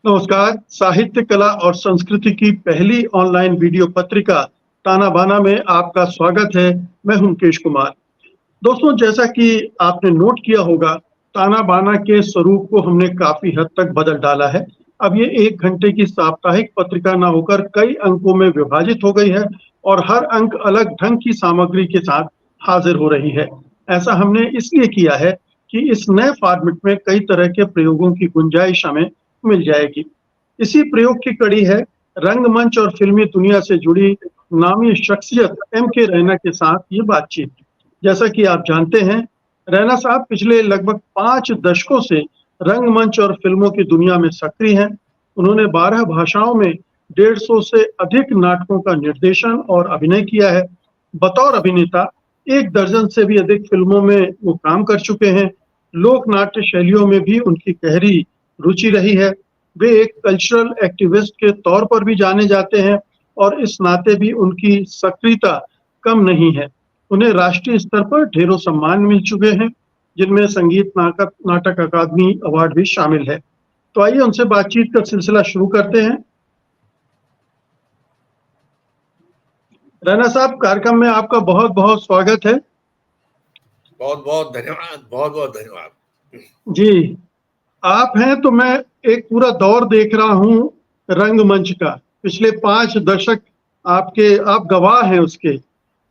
नमस्कार। साहित्य, कला और संस्कृति की पहली ऑनलाइन वीडियो पत्रिका ताना बाना में आपका स्वागत है। मैं हूं मुकेश कुमार। दोस्तों, जैसा कि आपने नोट किया होगा, ताना बाना के स्वरूप को हमने काफी हद तक बदल डाला है। अब ये 1 घंटे की साप्ताहिक पत्रिका ना होकर कई अंकों में विभाजित हो गई है और हर अंक अलग ढंग की सामग्री के साथ हाजिर हो रही है। ऐसा हमने इसलिए किया है कि इस नए फॉर्मेट में कई तरह के प्रयोगों की गुंजाइश हमें मिल जाएगी। इसी प्रयोग की कड़ी है रंगमंच और फिल्मी दुनिया से जुड़ी नामी शख्सियत एम के रैना के साथ ये बातचीत। जैसा कि आप जानते हैं, रैना साहब पिछले लगभग 5 दशकों से रंगमंच और फिल्मों की दुनिया में सक्रिय हैं। उन्होंने 12 भाषाओं में 150 से अधिक नाटकों का निर्देशन और अभिनय किया है। बतौर अभिनेता 1 दर्जन से भी अधिक फिल्मों में वो काम कर चुके हैं। लोक नाट्य शैलियों में भी उनकी गहरी रुचि रही है। वे एक कल्चरल एक्टिविस्ट के तौर पर भी जाने जाते हैं और इस नाते भी उनकी सक्रियता कम नहीं है। उन्हें राष्ट्रीय स्तर पर ढेरों सम्मान मिल चुके हैं, जिनमें संगीत नाटक नाटक अकादमी अवार्ड भी शामिल है। तो आइए उनसे बातचीत का सिलसिला शुरू करते हैं। रैना साहब, कार्यक्रम में आपका बहुत बहुत स्वागत है। बहुत बहुत धन्यवाद, बहुत बहुत धन्यवाद जी, आप हैं तो मैं एक पूरा दौर देख रहा हूँ रंगमंच का। पिछले 5 दशक आप गवाह हैं उसके।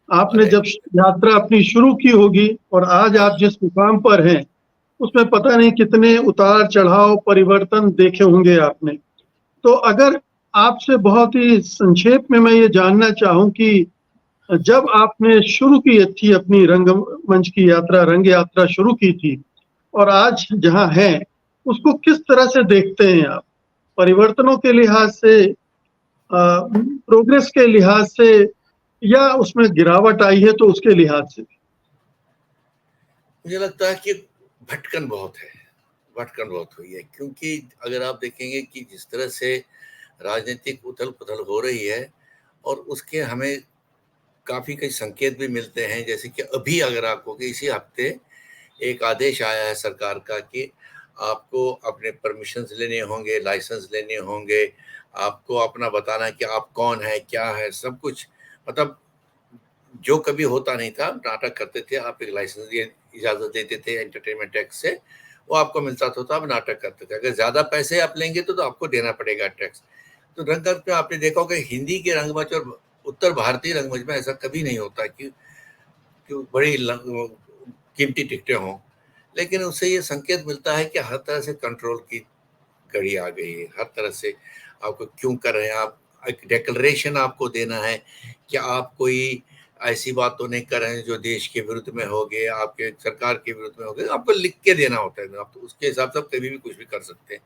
आपने जब यात्रा अपनी शुरू की होगी और आज आप जिस मुकाम पर हैं, उसमें पता नहीं कितने उतार चढ़ाव परिवर्तन देखे होंगे आपने। तो अगर आपसे बहुत ही संक्षेप में मैं ये जानना चाहूँ कि जब आपने शुरू की थी अपनी रंगमंच की यात्रा, रंग यात्रा शुरू की थी और आज जहाँ हैं, उसको किस तरह से देखते हैं आप? परिवर्तनों के लिहाज से, प्रोग्रेस के लिहाज से, या उसमें गिरावट आई है तो उसके लिहाज से? मुझे लगता है कि भटकन बहुत है, भटकन बहुत हुई है, क्योंकि अगर आप देखेंगे कि जिस तरह से राजनीतिक उथल पुथल हो रही है और उसके हमें काफी कई संकेत भी मिलते हैं। जैसे कि अभी अगर आपको कि इसी हफ्ते एक आदेश आया है सरकार का कि आपको अपने परमिशंस लेने होंगे, लाइसेंस लेने होंगे, आपको अपना बताना है कि आप कौन है, क्या है, सब कुछ। मतलब जो कभी होता नहीं था, नाटक करते थे, आप एक लाइसेंस इजाजत देते थे एंटरटेनमेंट टैक्स से, वो आपको मिलता था, तो आप नाटक करते थे। अगर ज्यादा पैसे आप लेंगे तो आपको देना पड़ेगा टैक्स। तो रंगमंच में आपने देखा होगा हिंदी के रंगमंच और उत्तर भारतीय रंगमंच में ऐसा कभी नहीं होता कि बड़ी कीमती टिकटें हों, लेकिन उससे ये संकेत मिलता है कि हर तरह से कंट्रोल की कड़ी आ गई है। हर तरह से आपको क्यों कर रहे हैं, आप एक डिक्लेरेशन आपको देना है कि आप कोई ऐसी बात तो नहीं कर रहे हैं जो देश के विरुद्ध में हो गए, आपके सरकार के विरुद्ध में हो गए, आपको लिख के देना होता है। आप तो उसके हिसाब से आप कभी भी कुछ भी कर सकते हैं।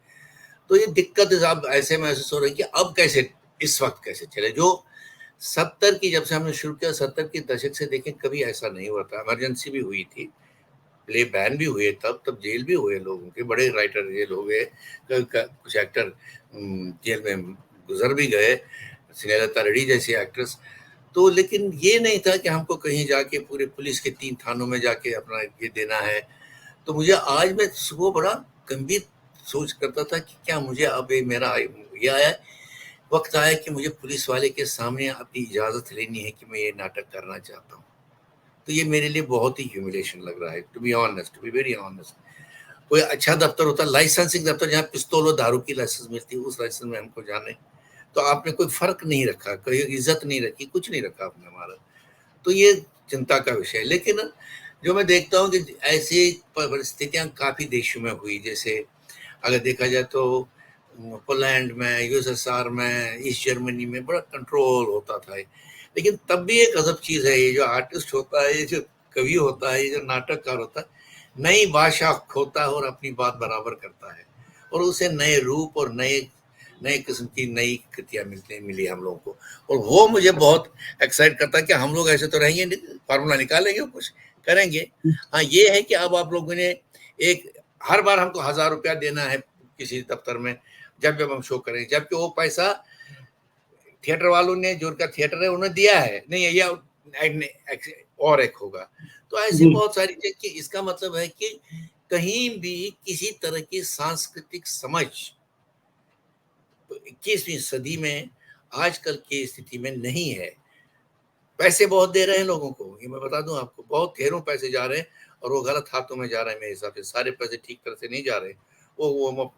तो ये दिक्कत अब ऐसे महसूस हो रही है कि अब कैसे, इस वक्त कैसे चले। जो 70 की, जब से हमने शुरू किया 70 के दशक से देखें, कभी ऐसा नहीं हुआ था। इमरजेंसी भी हुई थी, प्ले बैन भी हुए, तब जेल भी हुए लोगों के, बड़े राइटर जेल हो गए, कुछ एक्टर जेल में गुजर भी गए, स्नेहलता रेड्डी जैसी एक्ट्रेस। तो लेकिन ये नहीं था कि हमको कहीं जाके पूरे पुलिस के 3 थानों में जाके अपना ये देना है। तो मुझे आज, मैं सुबह बड़ा गंभीर सोच करता था कि क्या मुझे अब मेरा ये आया, वक्त आया कि मुझे पुलिस वाले के सामने अपनी इजाजत लेनी है कि मैं ये नाटक करना चाहता हूँ। तो ये मेरे लिए बहुत ही ह्यूमिलेशन लग रहा है, to be honest, to be very honest. कोई अच्छा दफ्तर होता, लाइसेंसिंग दफ्तर, जहाँ पिस्तौल और दारू की लाइसेंस मिलती है, उस लाइसेंस में हमको जाने। तो आपने कोई फर्क नहीं रखा, कोई इज्जत नहीं रखी, कुछ नहीं रखा आपने हमारा। तो ये चिंता का विषय है। लेकिन जो मैं देखता हूँ कि ऐसी परिस्थितियां काफी देशों में हुई। जैसे अगर देखा जाए तो पोलैंड में, यूएसएसआर में, ईस्ट जर्मनी में बड़ा कंट्रोल होता था। लेकिन तब भी एक अजब चीज है, ये जो आर्टिस्ट होता है, ये जो कवि होता है, ये जो नाटककार होता है, नई भाषा खोता है और अपनी बात बराबर करता है, और उसे नए रूप और नए नए किस्म की नई कृतियां मिली हम लोगों को। और वो मुझे बहुत एक्साइट करता है कि हम लोग ऐसे तो रहेंगे, फार्मूला निकालेंगे, कुछ करेंगे। हाँ, ये है कि अब आप लोगों ने एक, हर बार हमको 1000 रुपया देना है किसी दफ्तर में जब जब हम शो करें, जबकि वो पैसा थिएटर वालों ने, जो उनका थिएटर है, उन्हें दिया है नहीं है, या और एक होगा। तो ऐसी बहुत सारी चीज की, इसका मतलब है कि कहीं भी किसी तरह की सांस्कृतिक समझ 21वीं सदी में आजकल की स्थिति में नहीं है। पैसे बहुत दे रहे हैं लोगों को, ये मैं बता दूं आपको, बहुत ढेरों पैसे जा रहे हैं और वो गलत हाथों में जा रहे हैं। मेरे हिसाब से सारे पैसे ठीक तरह से नहीं जा रहे। वो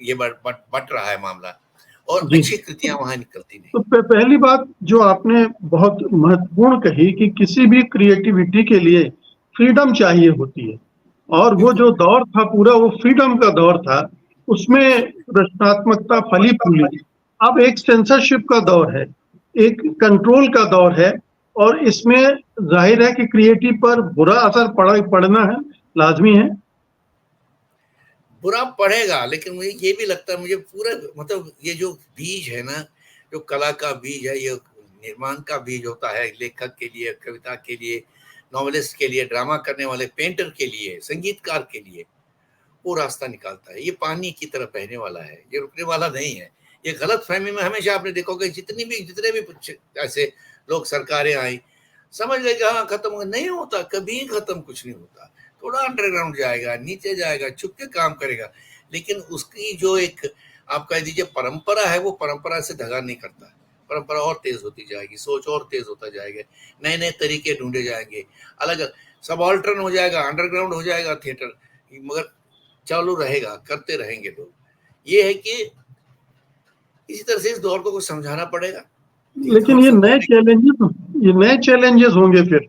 ये बट रहा है मामला, और जी। अच्छी कृतियां वहां निकलती नहीं। तो पहली बात जो आपने बहुत महत्वपूर्ण कही कि किसी भी क्रिएटिविटी के लिए फ्रीडम चाहिए होती है, और वो बिल्कुल। जो दौर था पूरा वो फ्रीडम का दौर था, उसमें रचनात्मकता फली फूली। अब एक सेंसरशिप का दौर है, एक कंट्रोल का दौर है, और इसमें जाहिर है कि क्रिएटिव पर बुरा असर पड़ना है, लाजमी है। बुरा पड़ेगा, लेकिन मुझे ये भी लगता है, मुझे पूरा मतलब ये जो बीज है ना, जो कला का बीज है, ये निर्माण का बीज होता है लेखक के लिए, कविता के लिए, नॉवेलिस्ट के लिए, ड्रामा करने वाले पेंटर के लिए, संगीतकार के लिए, वो रास्ता निकालता है। ये पानी की तरह बहने वाला है, ये रुकने वाला नहीं है। ये गलत फहमी में हमेशा आपने देखोगे, जितने भी ऐसे लोग सरकारें आई, समझ गए कि हाँ खत्म हो, नहीं होता, कभी खत्म कुछ नहीं होता। थोड़ा अंडरग्राउंड जाएगा, नीचे जाएगा, छुप के काम करेगा, लेकिन उसकी जो एक आप कह दीजिए परंपरा है, वो परंपरा से दगा नहीं करता। परंपरा और तेज होती जाएगी, सोच और तेज होता जाएगा, नए नए तरीके ढूंढे जाएंगे, अलग सबऑल्टर्न हो जाएगा, अंडरग्राउंड हो जाएगा थिएटर, मगर चालू रहेगा, करते रहेंगे लोग। ये है कि इसी तरह से इस दौर को कुछ समझाना पड़ेगा कि लेकिन कहाँ ये से नए चैलेंजेस, ये नए चैलेंजेस होंगे फिर।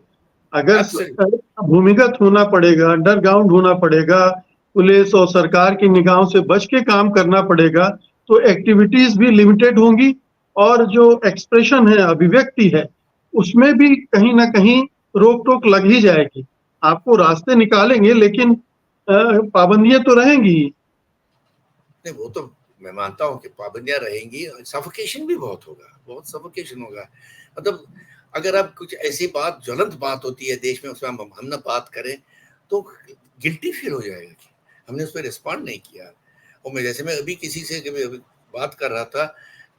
अगर एब्सोल्युटली। भूमिगत होना पड़ेगा, अंडरग्राउंड होना पड़ेगा, पुलिस और सरकार की निगाहों से बच के काम करना पड़ेगा, तो एक्टिविटीज भी लिमिटेड होंगी, और जो एक्सप्रेशन है, अभिव्यक्ति है, उसमें भी कहीं ना कहीं रोक टोक लग ही जाएगी। आपको रास्ते निकालेंगे, लेकिन पाबंदियां तो रहेंगी ही। नहीं, वो तो मैं मानता हूँ कि पाबंदियां रहेंगी, सफोकेशन भी बहुत होगा, बहुत सफोकेशन होगा। मतलब अगर अब कुछ ऐसी बात, ज्वलंत बात होती है देश में, उसमें हम ना बात करें तो गिल्टी फील हो जाएगा कि हमने उस पर रिस्पॉन्ड नहीं किया। और मैं अभी किसी से अभी बात कर रहा था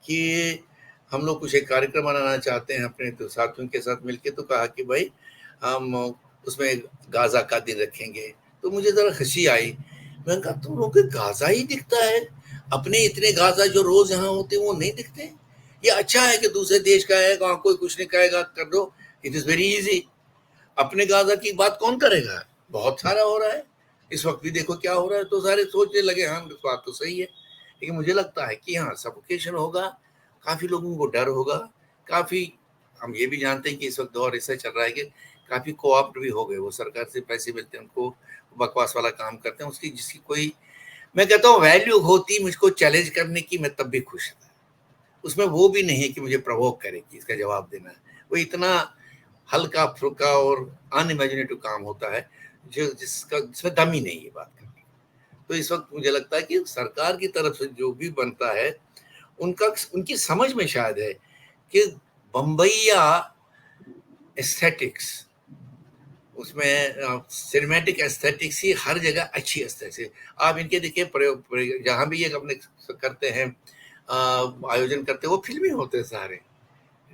कि हम लोग कुछ एक कार्यक्रम बनाना चाहते हैं अपने तो साथियों के साथ मिलके, तो कहा कि भाई हम उसमें गाजा का दिन रखेंगे। तो मुझे जरा हंसी आई। मैंने कहा तुम लोग को गाजा ही दिखता है, अपने इतने गाजा जो रोज यहाँ होते हैं वो नहीं दिखते। ये अच्छा है कि दूसरे देश का है, वहां कोई कुछ नहीं कहेगा, कर दो, इट इज वेरी इजी। अपने गाजा की बात कौन करेगा, बहुत सारा हो रहा है। इस वक्त भी देखो क्या हो रहा है, तो सारे सोचने लगे हाँ बात तो सही है। लेकिन मुझे लगता है कि हाँ सफोकेशन होगा, काफी लोगों को डर होगा, काफी हम ये भी जानते हैं कि इस वक्त दौर ऐसा चल रहा है कि काफी कोऑप्ट भी हो गए, वो सरकार से पैसे मिलते हैं उनको, बकवास वाला काम करते हैं, उसकी जिसकी कोई, मैं कहता हूँ वैल्यू होती मुझको चैलेंज करने की, मैं तब भी खुश था। उसमें वो भी नहीं है कि मुझे प्रवोक करे कि इसका जवाब देना है। वो इतना हल्का फुल्का और अनइमेजिनेटिव काम होता है जो जिसमें दम ही नहीं है बात करने की। तो इस वक्त मुझे लगता है कि सरकार की तरफ से जो भी बनता है, उनका उनकी समझ में शायद है कि बम्बईया एस्थेटिक्स, उसमें सिनेमैटिक एस्थेटिक्स ही हर जगह अच्छी एस्थेटिक्स। आप इनके देखिए प्रयोग जहाँ भी ये अपने करते हैं, आयोजन करते हैं, वो फिल्मी होते हैं सारे,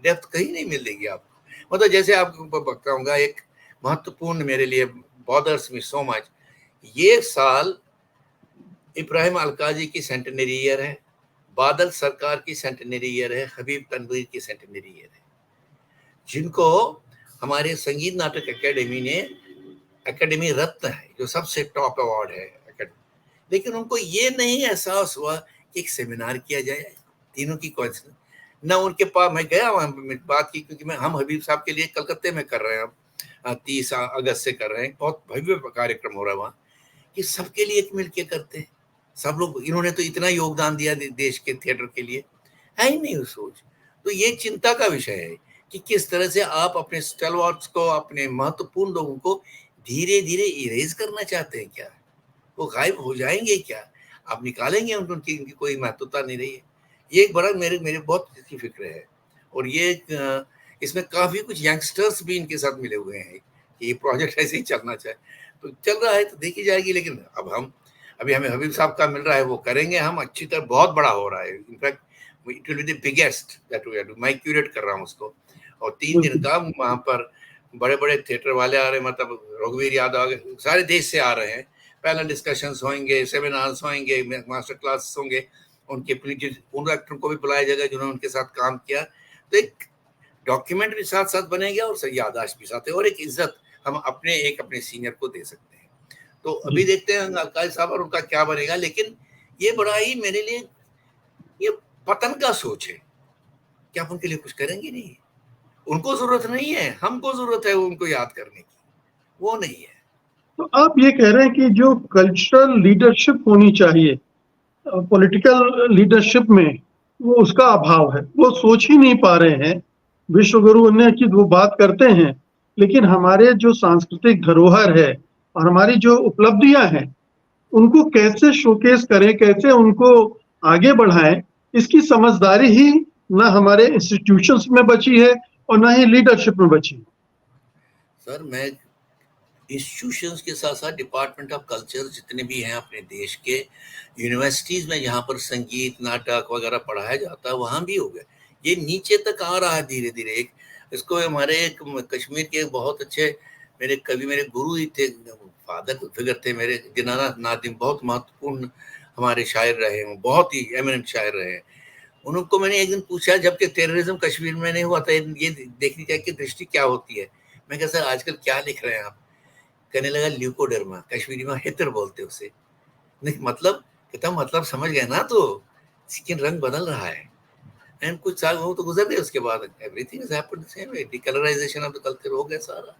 डेप्थ कहीं नहीं मिलेगी आपको। मतलब जैसे आपको बताऊंगा एक महत्वपूर्ण मेरे लिए, बॉदर्स मी सो मच, ये साल इब्राहिम अलकाजी की सेंटेनरी ईयर है, बादल सरकार की सेंटेनरी ईयर है, हबीब तनवीर की सेंटेनरी ईयर है, जिनको हमारे संगीत नाटक एकेडमी ने एकेडमी रत्न है, जो सबसे टॉप अवार्ड है एकेडमी, लेकिन उनको ये नहीं एहसास हुआ कि एक सेमिनार किया जाए तीनों की कौन न उनके पास। मैं गया वहां बात की, क्योंकि हम हबीब साहब के लिए कलकत्ते में कर रहे हैं, 30 अगस्त से कर रहे हैं, बहुत भव्य कार्यक्रम हो रहा है वहाँ, कि सबके लिए एक मिलके करते हैं सब लोग। इन्होंने तो इतना योगदान दिया देश के थिएटर के लिए, है ही नहीं वो सोच। तो ये चिंता का विषय है कि किस तरह से आप अपने स्टलवर्ट्स को, अपने महत्वपूर्ण लोगों को धीरे धीरे इरेज करना चाहते हैं क्या? वो गायब हो जाएंगे क्या? आप निकालेंगे उनकी कोई महत्वता नहीं रही है। ये एक बड़ा मेरे मेरे बहुत इसकी फिक्र है। और ये इसमें काफी कुछ यंगस्टर्स भी इनके साथ मिले हुए हैं कि ये प्रोजेक्ट ऐसे ही चलना चाहिए। तो चल रहा है तो देखी जाएगी, लेकिन अब हम अभी हमें हबीब साहब का मिल रहा है, वो करेंगे हम अच्छी तरह, बहुत बड़ा हो रहा है। In fact it will be the biggest that we are do. मैं क्यूरेट कर रहा हूँ उसको, और 3 दिन का वहाँ पर बड़े बड़े थिएटर वाले आ रहे हैं, मतलब रघुवीर यादव सारे देश से आ रहे हैं। पैनल डिस्कशंस होंगे, सेमिनार्स होंगे, मास्टर क्लास होंगे, उनके उन एक्टरों को भी बुलाया जाएगा जिन्होंने उनके साथ काम किया, तो एक डॉक्यूमेंट भी साथ साथ बनेगा और सही याददाश्त भी साथ है, और एक इज्जत हम अपने सीनियर को दे सकते हैं। तो अभी देखते हैं अलकायद साहब और उनका क्या बनेगा, लेकिन ये बड़ा ही मेरे लिए ये पतन का सोच है कि आप उनके लिए कुछ करेंगे नहीं। उनको जरूरत नहीं है, हमको जरूरत है उनको याद करने की, वो नहीं है। तो आप ये कह रहे हैं कि जो कल्चरल लीडरशिप होनी चाहिए पॉलिटिकल लीडरशिप में, वो उसका अभाव है, वो सोच ही नहीं पा रहे हैं। विश्व गुरु अन्य की वो बात करते हैं, लेकिन हमारे जो सांस्कृतिक धरोहर है और हमारी जो उपलब्धियां हैं, उनको कैसे शोकेस करें, कैसे उनको आगे बढ़ाएं, इसकी समझदारी ही ना हमारे इंस्टीट्यूशंस में बची है और ना ही लीडरशिप में बची। सर, मैं इंस्टीट्यूशंस के साथ साथ डिपार्टमेंट ऑफ कल्चर जितने भी हैं अपने देश के, यूनिवर्सिटीज में जहाँ पर संगीत नाटक वगैरह पढ़ाया जाता है, वहाँ भी हो गया। ये नीचे तक आ रहा है धीरे धीरे। इसको हमारे एक कश्मीर के बहुत अच्छे मेरे कवि, मेरे गुरु ही थे, फादर फिगर थे मेरे, दीनानाथ नादिम, बहुत महत्वपूर्ण हमारे शायर रहे हैं, बहुत ही एमिनेंट शायर रहे हैं। उनको मैंने एक दिन पूछा, जबकि टेररिज्म कश्मीर में नहीं हुआ था, ये देखनी चाहिए कि दृष्टि क्या होती है। मैं कहा, सर आजकल क्या लिख रहे हैं आप? कहने लगा ल्यूकोडर्मा, कश्मीरी में हितर बोलते उसे। नहीं मतलब, कहता मतलब समझ गए ना, तो स्किन रंग बदल रहा है। एंड कुछ साल वो तो गुजर गए, उसके बाद everything is happened same way, decolourisation of the culture हो गया सारा।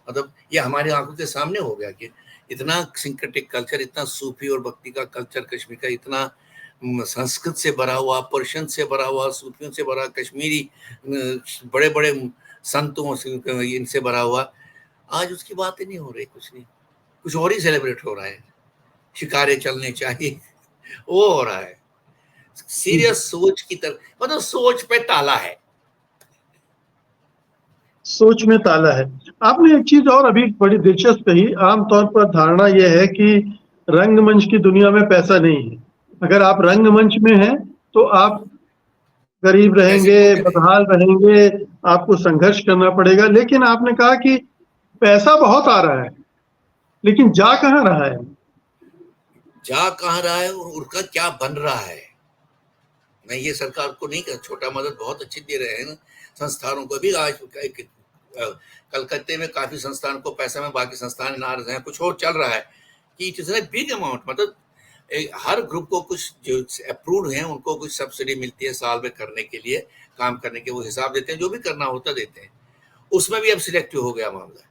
मतलब ये हमारी आंखों के सामने हो गया कि इतना सिंक्रेटिक कल्चर, इतना सूफी और भक्ति का कल्चर कश्मीर का, इतना संस्कृत से भरा हुआ, पर्शियन से भरा हुआ, सूफियों से भरा, कश्मीरी बड़े बड़े संतों से इनसे भरा हुआ, आज उसकी बात ही नहीं हो रही। कुछ नहीं, कुछ और ही सेलिब्रेट हो रहा है। शिकारे चलने चाहिए, वो हो रहा है। सीरियस सोच की तरफ, मतलब सोच पे ताला है, सोच में ताला है। आपने एक चीज और अभी बड़ी दिलचस्प कही, आमतौर पर धारणा यह है कि रंगमंच की दुनिया में पैसा नहीं है। अगर आप रंगमंच में हैं तो आप गरीब कैसे रहेंगे, भूखे थे। बदहाल रहेंगे, आपको संघर्ष करना पड़ेगा। लेकिन आपने कहा कि पैसा बहुत आ रहा है, लेकिन जा कहाँ रहा है? जा कहाँ रहा है और उनका क्या बन रहा है? मैं ये सरकार को नहीं कर, छोटा मदद बहुत अच्छी दे रहे हैं ना संस्थानों को भी। आज कलकत्ते में काफी संस्थान को पैसा में, बाकी संस्थान ना रहे हैं, कुछ और चल रहा है कि it is a big amount. मतलब हर ग्रुप को कुछ जो अप्रूव्ड हैं उनको कुछ सब्सिडी मिलती है साल में करने के लिए, काम करने के वो हिसाब देते हैं, जो भी करना होता देते हैं। उसमें भी अब सिलेक्टिव हो गया मामला,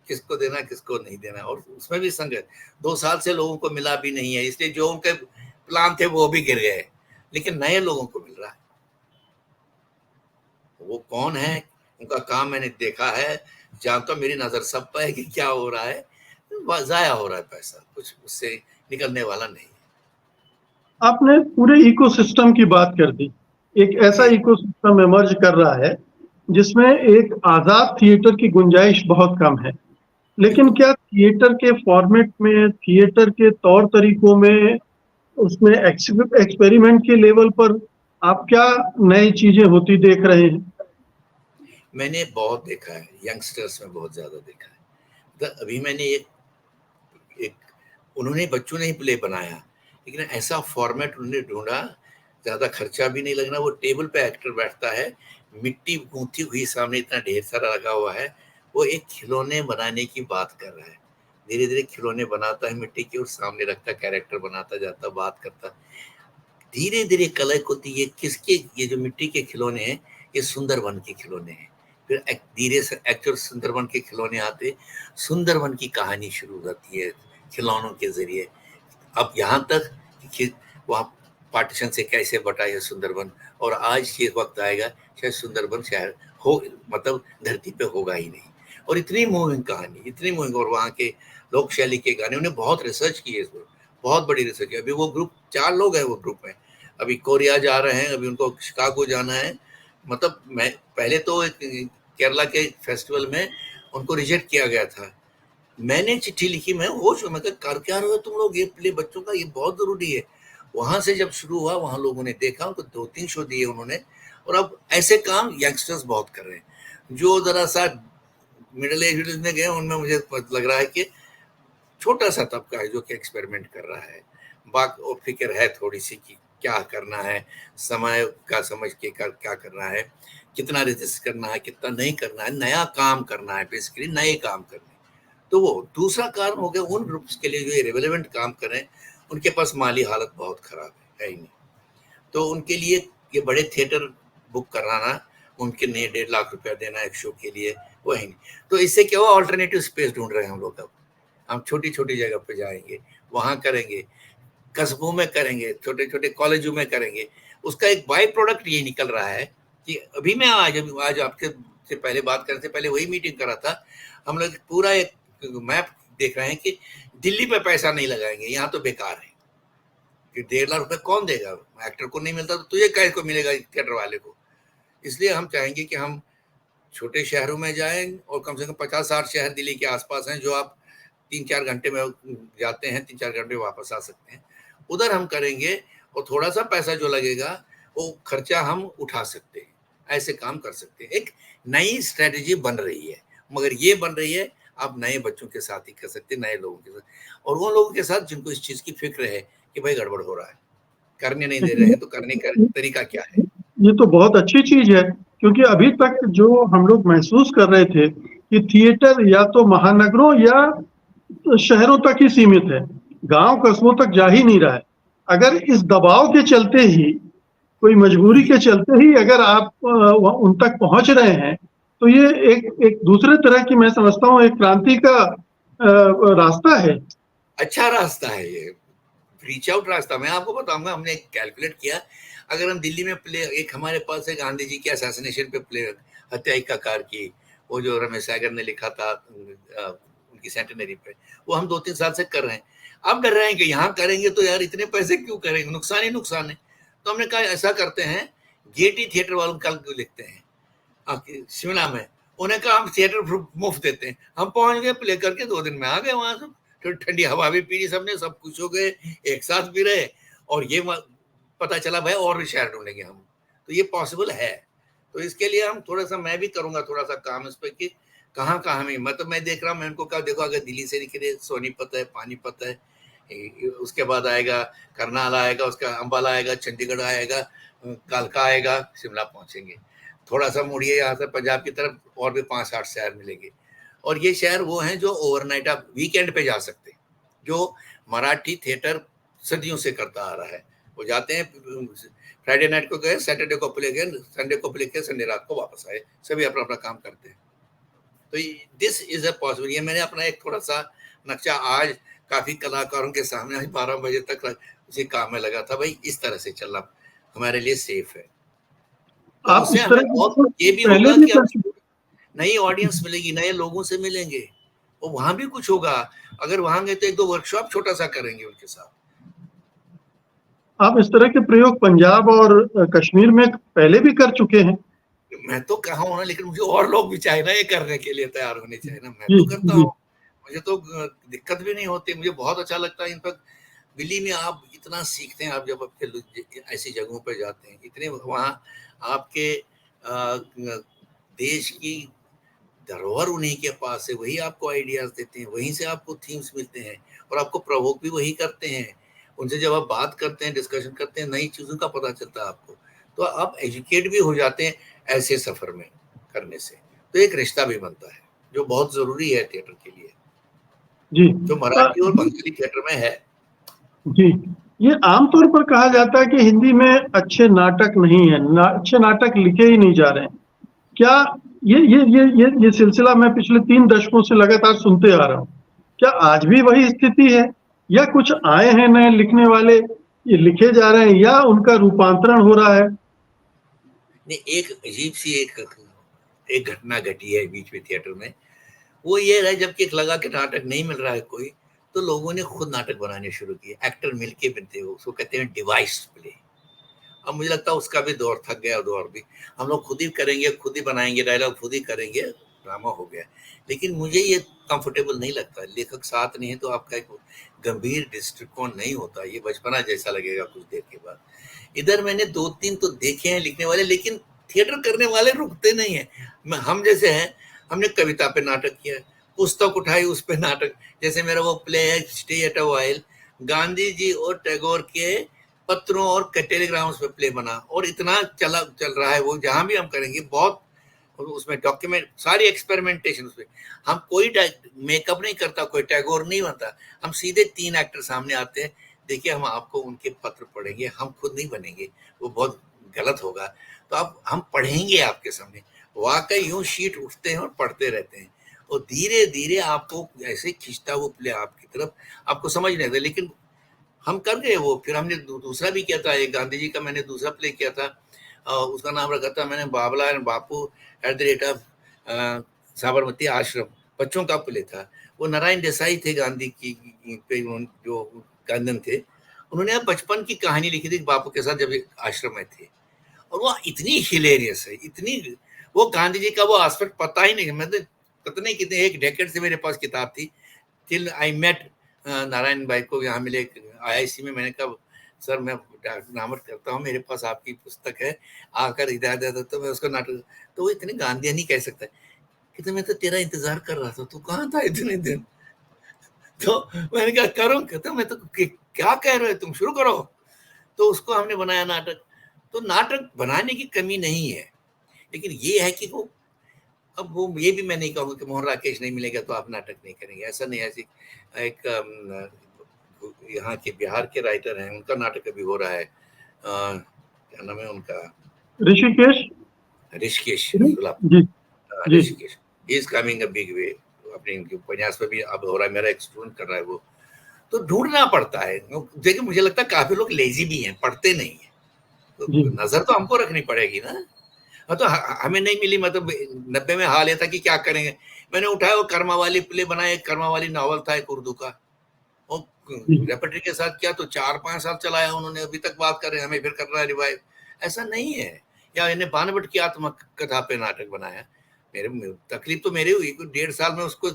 किसको देना किसको नहीं देना, और उसमें भी संघर्ष। 2 साल से लोगों को मिला भी नहीं है, इसलिए जो उनके प्लान थे वो भी गिर गए, लेकिन नए लोगों को मिल रहा है। वो कौन है, उनका काम मैंने देखा है, जानता, मेरी नजर सब पर है कि क्या हो रहा है। जाया हो रहा है पैसा, कुछ उससे निकलने वाला नहीं। आपने पूरे इकोसिस्टम की बात कर दी। एक ऐसा जी इकोसिस्टम इमर्ज कर रहा है जिसमें एक आजाद थिएटर की गुंजाइश बहुत कम है। लेकिन बिल्कुल। क्या थिएटर के फॉर्मेट में, थिएटर के तौर तरीकों में, उसमें एक्सपेरिमेंट के लेवल पर आप क्या नई चीजें होती देख रहे हैं? मैंने बहुत देखा है, यंगस्टर्स में बहुत ज्यादा देखा है। मतलब अभी मैंने एक एक उन्होंने, बच्चों ने ही प्ले बनाया, लेकिन ऐसा फॉर्मेट उन्होंने ढूंढा, ज्यादा खर्चा भी नहीं लगना, वो टेबल पे एक्टर बैठता है, मिट्टी गूंथी हुई सामने इतना ढेर सारा लगा हुआ है, वो एक खिलौने बनाने की बात कर रहा है। धीरे धीरे खिलौने बनाता है मिट्टी के और सामने रखता, कैरेक्टर बनाता जाता, बात करता। धीरे धीरे कलक होती है किसके, ये जो मिट्टी के खिलौने हैं ये सुंदरबन के खिलौने हैं। फिर धीरे से एक्चुअल सुंदरबन के खिलौने आते, सुंदरबन की कहानी शुरू होती है खिलौनों के जरिए। अब यहाँ तक कि वहाँ पार्टीशन से कैसे बटा है सुंदरबन, और आज ये वक्त आएगा शायद सुंदरबन शहर हो, मतलब धरती पे होगा ही नहीं। और इतनी मूविंग कहानी, इतनी मूविंग, और वहाँ के लोक शैली के गाने, उन्हें बहुत रिसर्च की है इस पर, बहुत बड़ी रिसर्च की। अभी वो ग्रुप 4 लोग हैं वो ग्रुप में, अभी कोरिया जा रहे हैं, अभी उनको शिकागो जाना है। मतलब मैं पहले तो केरला के फेस्टिवल में उनको रिजेक्ट किया गया था। मैंने चिट्ठी लिखी, मैं होश में, मैं कहा कर क्या रहे हो तुम लोग, ये प्ले बच्चों का ये बहुत जरूरी है। वहां से जब शुरू हुआ, वहां लोगों ने देखा, उनको 2-3 शो दिए उन्होंने। और अब ऐसे काम यंगस्टर्स बहुत कर रहे हैं। जो जरा सा मिडिल एज में गए, उनमें मुझे लग रहा है कि छोटा सा तबका है जो कि एक्सपेरिमेंट कर रहा है। बात और फिक्र है थोड़ी सी कि क्या करना है, समय का समझ के क्या करना है, कितना रजिस्ट करना है, कितना नहीं करना है, नया काम करना है, बेसिकली नए काम करने। तो वो दूसरा कारण हो गया उन ग्रुप्स के लिए जो इरेलेवेंट काम कर रहे हैं, उनके पास माली हालत बहुत खराब है ही नहीं, तो उनके लिए ये बड़े थिएटर बुक कराना, उनके लिए 1.5 लाख रुपया देना एक शो के लिए, वो है नहीं। तो इससे क्या हुआ, ऑल्टरनेटिव स्पेस ढूंढ रहे हैं हम लोग। अब हम छोटी छोटी जगह पे जाएंगे, वहां करेंगे, कस्बों में करेंगे, छोटे छोटे कॉलेजों में करेंगे। उसका एक बाई प्रोडक्ट ये निकल रहा है कि अभी मैं आज आपके से पहले बात करने से पहले वही मीटिंग करा था, हम लोग पूरा एक मैप देख रहे हैं कि दिल्ली पे पैसा नहीं लगाएंगे, यहाँ तो बेकार है कि 1.5 लाख रुपए कौन देगा, एक्टर को नहीं मिलता तो तुझे कैसे को मिलेगा, थिएटर वाले को। इसलिए हम चाहेंगे कि हम छोटे शहरों में जाएं, और कम से कम 50-60 शहर दिल्ली के आसपास हैं जो आप 3-4 घंटे में जाते हैं, 3-4 घंटे वापस आ सकते हैं, उधर हम करेंगे। और थोड़ा सा पैसा जो लगेगा वो खर्चा हम उठा सकते हैं, ऐसे काम कर सकते हैं। एक नई स्ट्रेटेजी बन रही है, मगर ये बन रही है आप नए बच्चों के साथ ही कर सकते हैं, नए लोगों के साथ, और वो लोगों के साथ जिनको इस चीज की फिक्र है कि भाई गड़बड़ हो रहा है, करने नहीं दे रहे हैं, तो करने का तरीका क्या है। ये तो बहुत अच्छी चीज है, क्योंकि अभी तक जो हम लोग महसूस कर रहे थे कि थिएटर या तो महानगरों या शहरों तक ही सीमित है, गांव कस्बों तक जा ही नहीं रहा है। अगर इस दबाव के चलते ही, कोई मजबूरी के चलते ही अगर आप उन तक पहुंच रहे हैं, तो ये एक दूसरे तरह की, मैं समझता हूँ, एक क्रांति का रास्ता है। अच्छा रास्ता है ये, रीच आउट रास्ता। मैं आपको बताऊंगा, हमने कैलकुलेट किया, अगर हम दिल्ली में प्ले, एक हमारे पास है गांधी जी के असैसिनेशन पे प्ले, हत्या कार की, वो जो रमेश सागर ने लिखा था उनकी सेंटेनरी पे, वो हम 2-3 साल से कर रहे हैं। अब डर रहे हैं कि यहाँ करेंगे तो यार इतने पैसे क्यों करेंगे, नुकसान ही नुकसान है। तो हमने कहा ऐसा करते हैं, गेटी थिएटर वालों कल क्यों लिखते हैं शिमला में, उन्हें कहा हम थिएटर मुफ्त देते हैं। हम पहुंच गए, प्ले करके 2 दिन में आ गए वहां से, थोड़ी ठंडी हवा भी पी ली सबने, सब खुश हो गए, एक साथ भी रहे, और ये पता चला भाई और भी शहर ढूंढेंगे हम, तो ये पॉसिबल है। तो इसके लिए हम थोड़ा सा, मैं भी करूंगा थोड़ा सा काम इस पर कि कहाँ कहाँ हमें, मतलब मैं देख रहा हूँ, मैं उनको कहा देखो, अगर दिल्ली से निकले सोनीपत है, पानीपत है, उसके बाद आएगा करनाल आएगा, उसका अंबाला आएगा, चंडीगढ़ आएगा, कालका आएगा, शिमला पहुंचेंगे। थोड़ा सा मुड़िए यहाँ से पंजाब की तरफ, और भी 5-8 शहर मिलेंगे। और ये शहर वो हैं जो ओवरनाइट आप वीकेंड पे जा सकते हैं, जो मराठी थिएटर सदियों से करता आ रहा है। वो जाते हैं, फ्राइडे नाइट को गए, सैटरडे को प्ले गए, संडे को प्ले किया, संडे रात को वापस आए, सभी अपना अपना काम करते हैं। तो दिस इज अ पॉसिबल। ये मैंने अपना एक थोड़ा सा नक्शा आज काफी कलाकारों के सामने आज 12 बजे तक उसी काम में लगा था, भाई इस तरह से चलना हमारे लिए सेफ है। तो आप उससे इस हमें तरह बहुत ये भी पहले होगा भी कि कर हम नई ऑडियंस मिलेगी, नए लोगों से मिलेंगे, और वहां भी कुछ होगा। अगर वहां गए तो 1-2 वर्कशॉप छोटा सा करेंगे उनके साथ। आप इस तरह के प्रयोग पंजाब और कश्मीर में पहले भी कर चुके हैं। मैं तो कहा हूं ना, लेकिन मुझे और लोग भी चाहिए ना, ये करने के लिए तैयार होने चाहिए ना। मैं जी तो करता जी हूँ, मुझे तो दिक्कत भी नहीं होती, मुझे बहुत अच्छा लगता है। इनफैक्ट दिल्ली में आप इतना सीखते हैं, आप जब आपके ऐसी जगहों पर जाते हैं, इतने वहाँ आपके देश की धरोहर उन्हीं के पास है, वही आपको आइडियाज देते हैं, वहीं से आपको थीम्स मिलते हैं, और आपको प्रवोक भी वही करते हैं। उनसे जब आप बात करते हैं, डिस्कशन करते हैं, नई चीज़ों का पता चलता है आपको, तो आप एजुकेट भी हो जाते हैं ऐसे सफ़र में करने से। तो एक रिश्ता भी बनता है जो बहुत ज़रूरी है थिएटर के लिए, जी जो मराठी और बंगाली थिएटर में है। जी। ये आमतौर पर कहा जाता है कि हिंदी में अच्छे नाटक नहीं है, अच्छे नाटक लिखे ही नहीं जा रहे हैं। क्या ये सिलसिला मैं पिछले 3 दशकों से लगातार सुनते आ रहा हूँ। क्या आज भी वही स्थिति है, या कुछ आए हैं नए लिखने वाले, ये लिखे जा रहे हैं, या उनका रूपांतरण हो रहा है? नहीं, एक अजीब सी एक घटना घटी है बीच में थिएटर में। वो ये है, जबकि एक लगा कि नाटक नहीं मिल रहा है कोई, तो लोगों ने खुद नाटक बनाने शुरू किए, एक्टर मिलके बनते हो, उसको कहते हैं डिवाइस प्ले। अब मुझे लगता है उसका भी दौर थक गया, दौर भी हम लोग खुद ही करेंगे, खुद ही बनाएंगे, डायलॉग खुद ही करेंगे, ड्रामा हो गया। लेकिन मुझे ये कंफर्टेबल नहीं लगता, लेखक साथ नहीं है तो आपका एक गंभीर दृष्टिकोण नहीं होता, ये बचपना जैसा लगेगा कुछ देर के बाद। इधर मैंने 2-3 तो देखे हैं लिखने वाले, लेकिन थिएटर करने वाले रुकते नहीं है। हम जैसे हैं, हमने कविता पे नाटक किया, पुस्तक उठाई उस पे नाटक, जैसे मेरा वो प्ले है stay at a while, Gandhi ji और टैगोर के पत्रों और टेलीग्राम्स पे प्ले बना, और इतना चल रहा है वो, जहां भी हम करेंगे बहुत उसमें डॉक्यूमेंट, सारी एक्सपेरिमेंटेशन उसमें। हम कोई मेकअप नहीं करता, कोई टैगोर नहीं बनता, हम सीधे 3 एक्टर सामने आते हैं, देखिए हम आपको उनके पत्र पढ़ेंगे, हम खुद नहीं बनेंगे, वो बहुत गलत होगा, तो आप हम पढ़ेंगे आपके सामने। वाकई यूं शीट उठते हैं और पढ़ते रहते हैं, और धीरे धीरे आपको ऐसे खींचता वो प्ले आपकी तरफ, आपको समझ नहीं आता। लेकिन हम कर गए वो। फिर हमने दूसरा भी किया था, एक गांधी जी का मैंने दूसरा प्ले किया था, उसका नाम रखा था मैंने Babla and Bapu at the rate of Sabarmati आश्रम। बच्चों का प्ले था। वो नारायण देसाई थे गांधी की पे जो गांधीन थे, उन्होंने अब बचपन की कहानी लिखी थी बापू के साथ जब आश्रम में थे, और वो इतनी हिलेरियस है, इतनी, वो गांधी जी का वो एस्पेक्ट पता ही नहीं। मैं तो कितने एक डेकेड से मेरे पास किताब थी, टिल आई मेट नारायण भाई को यहाँ मिले IIC में। मैंने कहा सर मैं नामट करता हूँ, मेरे पास आपकी पुस्तक है, आकर हिदायत, तो मैं उसको नाटक, तो वो इतने गांधीयन ही कह सकता है कि मैं तो तेरा इंतजार कर रहा था, तू कहाँ था इतने दिन। तो मैंने कहा करो, कहते मैं तो क्या कह रहे हो तुम, शुरू करो। तो उसको हमने बनाया नाटक। तो नाटक बनाने की कमी नहीं है, लेकिन ये है कि वो, अब वो ये भी मैं नहीं कहूँगा कि मोहन राकेश नहीं मिलेगा तो आप नाटक नहीं करेंगे, ऐसा नहीं है। ऐसी एक यहाँ के बिहार के राइटर हैं, उनका नाटक अभी हो रहा है, क्या नाम है उनका, Rishikesh. Rishikesh ji ji. Rishikesh is coming a big way. अपने इनके उपन्यास पे भी अब हो रहा है, मेरा एक स्टूडेंट कर रहा है वो। तो ढूंढना पड़ता है। देखिए मुझे लगता है काफी लोग लेजी भी हैं, पढ़ते नहीं है, तो जी नजर तो हमको रखनी पड़ेगी ना। हाँ, तो हमें नहीं मिली, मतलब 90 में हाल ये था कि क्या करेंगे, मैंने उठाया वो कर्मा वाली प्ले बनाया, एक कर्मा वाली नॉवल था एक उर्दू का, और जी। रेपर्टरी के साथ किया, तो 4-5 साल चलाया उन्होंने, अभी तक बात कर रहे हैं, हमें फिर करना है रिवाइव। ऐसा नहीं है। या इन्हें बानभट्ट की आत्मकथा पे नाटक बनाया, मेरे तकलीफ तो मेरी हुई, 1.5 साल में उसको,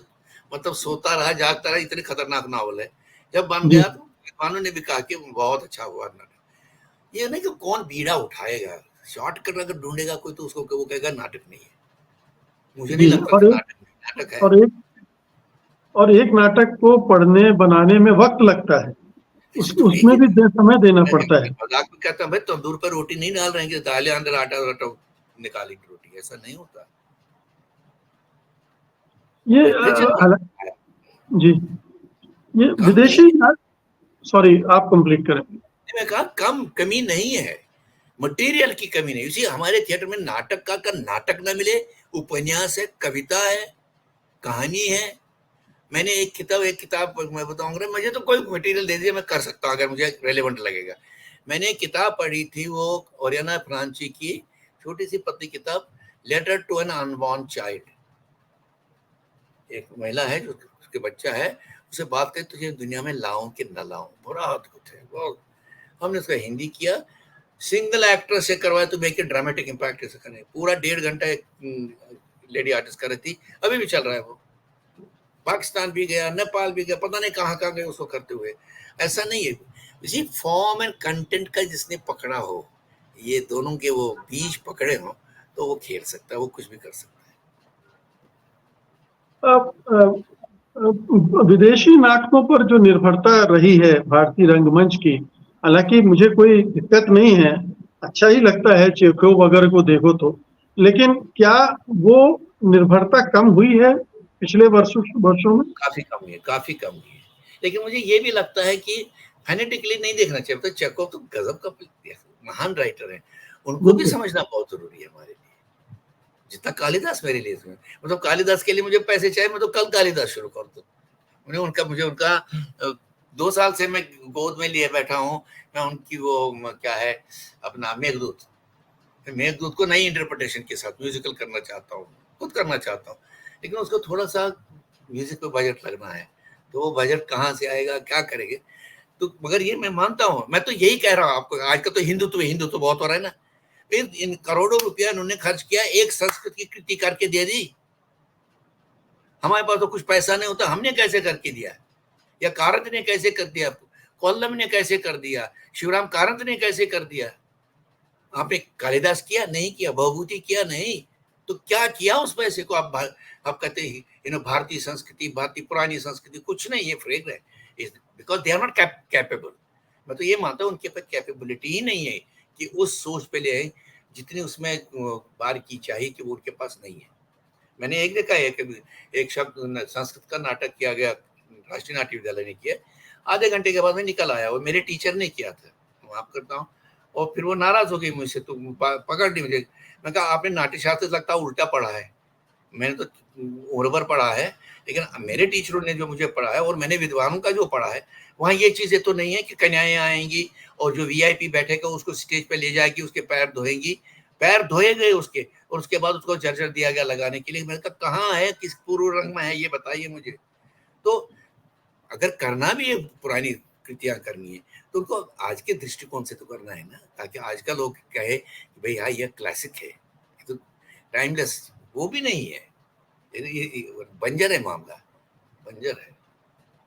मतलब सोता रहा जागता रहा, इतनी खतरनाक नावल है। जब बन जी गया तो विद्वानों ने भी कहा कि बहुत अच्छा हुआ नाटक। ये नहीं कि कौन बीड़ा उठाएगा, शॉर्टकट अगर ढूंढेगा कोई तो उसको वो कहेगा नाटक नहीं है। मुझे नहीं जी। लगता कि नाटक है। और एक और एक नाटक को पढ़ने बनाने में वक्त लगता है, तो ठीक उसमें है, भी समय देना पड़ता है। मजाक में कहता हूँ भाई, तंदूर पर रोटी नहीं डाल रहे हैं, दालें अंदर आटा आटा निकाली रोटी, ऐसा नहीं होता। ये लिटरेचर जी, ये कम नहीं विदेशी, है। सॉरी आप कंप्लीट करें। मैं कहा कमी नहीं है, मटेरियल की कमी नहीं। इसी हमारे थिएटर में नाटक का नाटक ना मिले, उपन्यास है, कविता है, कहानी है। मैंने एक किताब मैं बताऊंगा, मुझे तो कोई मटेरियल दे दीजिए मैं कर सकता हूँ अगर मुझे रेलेवेंट लगेगा। मैंने एक किताब पढ़ी थी, वो ओरियाना फ्रांची की छोटी सी पतली किताब, letter to an unborn child. एक महिला है जो, उसके बच्चा है, उसे बात करें तुझे दुनिया में लाऊं कि न लाऊं, बड़ा अद्भुत है बहुत। हमने उसका हिंदी किया, सिंगल एक्टर से करवाया तो मेक ड्रामेटिक इम्पैक्ट ऐसे करें, पूरा 1.5 घंटा एक लेडी आर्टिस्ट कर रही थी, अभी भी चल रहा है वो। पाकिस्तान भी गया, नेपाल भी गया, पता नहीं कहाँ कहाँ गए उसको करते हुए। ऐसा नहीं है, इसी फॉर्म एंड कंटेंट का जिसने पकड़ा हो, ये दोनों के वो बीज पकड़े हो, तो वो खेल सकता है, वो कुछ भी कर सकता अब विदेशी नाटकों पर जो निर्भरता रही है भारतीय रंगमंच की, हालांकि मुझे कोई दिक्कत नहीं है, अच्छा ही लगता है चेखोव वगैरह को देखो तो, लेकिन क्या वो निर्भरता कम हुई है पिछले वर्षों में? है। काफी कम हुई है, काफी कम हुई है। लेकिन मुझे ये भी लगता है कि फैनेटिकली नहीं देखना चाहिए। तो चेखोव तो गजब का महान राइटर है, उनको भी बिल्कुल। समझना बहुत जरूरी है हमारे लिए, जितना कालिदास मेरे लिए। मतलब कालिदास के लिए मुझे पैसे चाहिए, मैं तो कल कालिदास शुरू कर दूं। मुझे उनका 2 साल से मैं गोद में लिए बैठा हूँ। मैं उनकी वो क्या है अपना मेघदूत, मेघदूत को नई इंटरप्रिटेशन के साथ म्यूजिकल करना चाहता हूँ, खुद करना चाहता हूँ, लेकिन उसको थोड़ा सा म्यूजिक पे बजट लगना है। तो वो बजट कहाँ से आएगा, क्या करेंगे। तो मगर ये मैं मानता हूँ, मैं तो यही कह रहा हूँ आपको, आज का तो हिंदुत्व बहुत हो रहा है ना। फिर इन करोड़ों रुपया इन्होंने खर्च किया, एक संस्कृत की कृति करके दे दी। हमारे पास तो कुछ पैसा नहीं होता, हमने कैसे करके दिया, या कारंत ने कैसे कर दिया, कोल्लम ने कैसे कर दिया, शिवराम कारंत ने कैसे कर दिया। आपने कालिदास किया नहीं किया, भवभूति किया नहीं, तो क्या किया उस पैसे को। आप कहते हैं भारतीय संस्कृति, भारतीय पुरानी संस्कृति, कुछ नहीं, ये फ्रेग है, because they are not capable. मैं तो ये मानता हूँ उनके पास कैपेबिलिटी ही नहीं है कि उस सोच पे ले आए जितनी उसमें बारीकी चाहिए, कि वो उनके पास नहीं है। मैंने एक देखा है कि एक शब्द संस्कृत का नाटक किया गया, राष्ट्रीय नाट्य विद्यालय ने किया, आधे घंटे के बाद में निकल आया, वो मेरे टीचर ने किया था, माफ करता हूँ। और फिर वो नाराज हो गई मुझसे, तो पकड़ ली मुझे। मैं कहा आपने नाट्य शास्त्र लगता उल्टा पढ़ा है, मैंने तो उर्वर पढ़ा है, लेकिन मेरे टीचरों ने जो मुझे पढ़ा है और मैंने विद्वानों का जो पढ़ा है, वहाँ ये चीजें तो नहीं है कि कन्याएं आएंगी और जो वीआईपी बैठेगा उसको स्टेज पे ले जाएगी, उसके पैर धोएंगी। पैर धोए गए उसके, और उसके बाद उसको जर्जर दिया गया लगाने के लिए। मैंने कहा कहाँ है, किस पूर्व रंग में है, ये बताइए मुझे। तो अगर करना भी है, पुरानी कृतियां करनी है, तो उनको आज के दृष्टिकोण से तो करना है ना, ताकि आज का लोग कहे कि भाई हाँ ये क्लासिक है, तो टाइमलेस वो भी नहीं है, ये बंजर है, मामला बंजर है।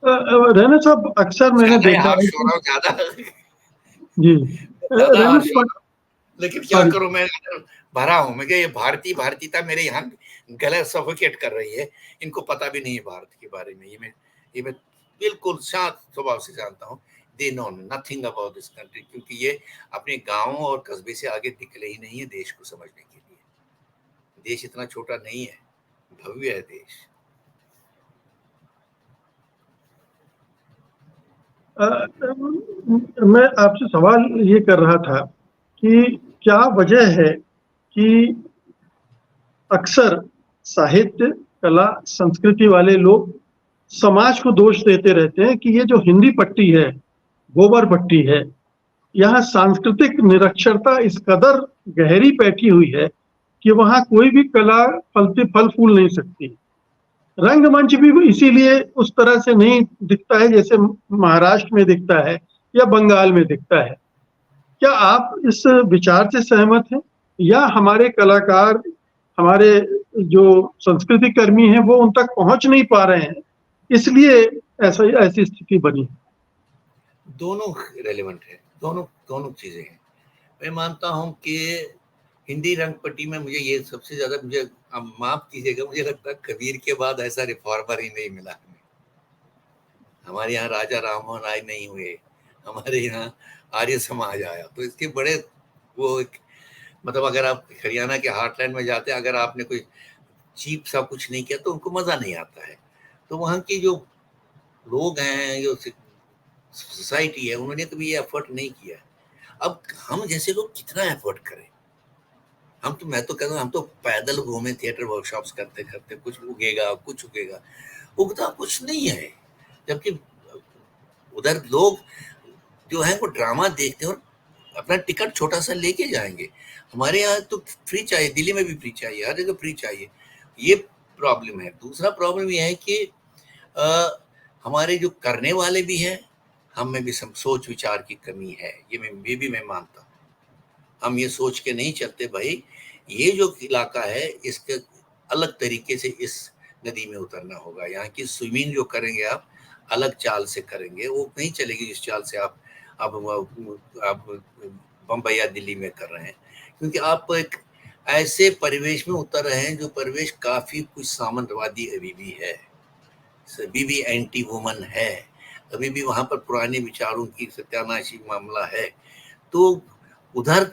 रैना साहब, अक्सर मैंने ज्यादा देखा हाफ है शोर ज्यादा जी, ज्यादा रैना हाफ शोर, साहब, लेकिन क्या सॉरी, करूं मैं, भरा हूं मैं, ये भारतीय भारतीयता मेरे यहाँ गला सफोकेट कर रही है। इनको पता भी नहीं है भारत के बारे में, ये मैं बिल्कुल शांत स्वभाव से जानता हूँ। They know nothing about this country, क्योंकि ये अपने गांव और कस्बे से आगे निकले ही नहीं है देश को समझने के लिए। देश इतना छोटा नहीं है, भव्य है देश। मैं आपसे सवाल ये कर रहा था कि क्या वजह है कि अक्सर साहित्य, कला, संस्कृति वाले लोग समाज को दोष देते रहते हैं कि ये जो हिंदी पट्टी है, गोबर पट्टी है, यहाँ सांस्कृतिक निरक्षरता इस कदर गहरी बैठी हुई है कि वहां कोई भी कला फलती फल फूल नहीं सकती। रंगमंच भी इसीलिए उस तरह से नहीं दिखता है जैसे महाराष्ट्र में दिखता है या बंगाल में दिखता है। क्या आप इस विचार से सहमत हैं, या हमारे कलाकार, हमारे जो संस्कृति कर्मी हैं, वो उन तक पहुंच नहीं पा रहे हैं, इसलिए ऐसी स्थिति बनी? दोनों रेलेवेंट है, दोनों दोनों चीजें हैं। मैं मानता हूं कि हिंदी रंगपट्टी में मुझे ये सबसे ज्यादा, मुझे अब माफ कीजिएगा, मुझे लगता है कबीर के बाद ऐसा रिफॉर्मर ही नहीं मिला हमें। हमारे यहाँ राजा राममोहन राय नहीं हुए, हमारे यहाँ आर्य समाज आया, तो इसके बड़े वो एक, मतलब अगर आप हरियाणा के हार्टलैंड में जाते हैं, अगर आपने कोई चीप सा कुछ नहीं किया तो उनको मजा नहीं आता है। तो वहाँ की जो लोग हैं, जो सोसाइटी है, उन्होंने कभी ये एफर्ट नहीं किया। अब हम जैसे लोग कितना एफर्ट करें, मैं तो कहता हूँ, हम तो पैदल घूमे थिएटर वर्कशॉप्स करते करते, कुछ उगेगा कुछ उगेगा, उगता कुछ नहीं है। जबकि उधर लोग जो है वो ड्रामा देखते हैं और अपना टिकट छोटा सा लेके जाएंगे। हमारे यहाँ तो फ्री चाहिए, दिल्ली में भी फ्री चाहिए, हर जगह फ्री चाहिए। ये प्रॉब्लम है। दूसरा प्रॉब्लम ये है कि हमारे जो करने वाले भी हैं, हम में भी सोच विचार की कमी है, ये भी मैं मानता हूँ। हम ये सोच के नहीं चलते भाई, ये जो इलाका है इसके अलग तरीके से इस नदी में उतरना होगा। यहाँ की स्विमिंग जो करेंगे आप, अलग चाल से करेंगे, वो नहीं चलेगी जिस चाल से आप बम्बई या दिल्ली में कर रहे हैं। क्योंकि आप एक ऐसे परिवेश में उतर रहे हैं जो परिवेश काफी कुछ सामंतवादी अभी भी है, अभी भी एंटी वुमन है, अभी भी वहां पर पुराने विचारों की सत्यानाशी मामला है। तो उधर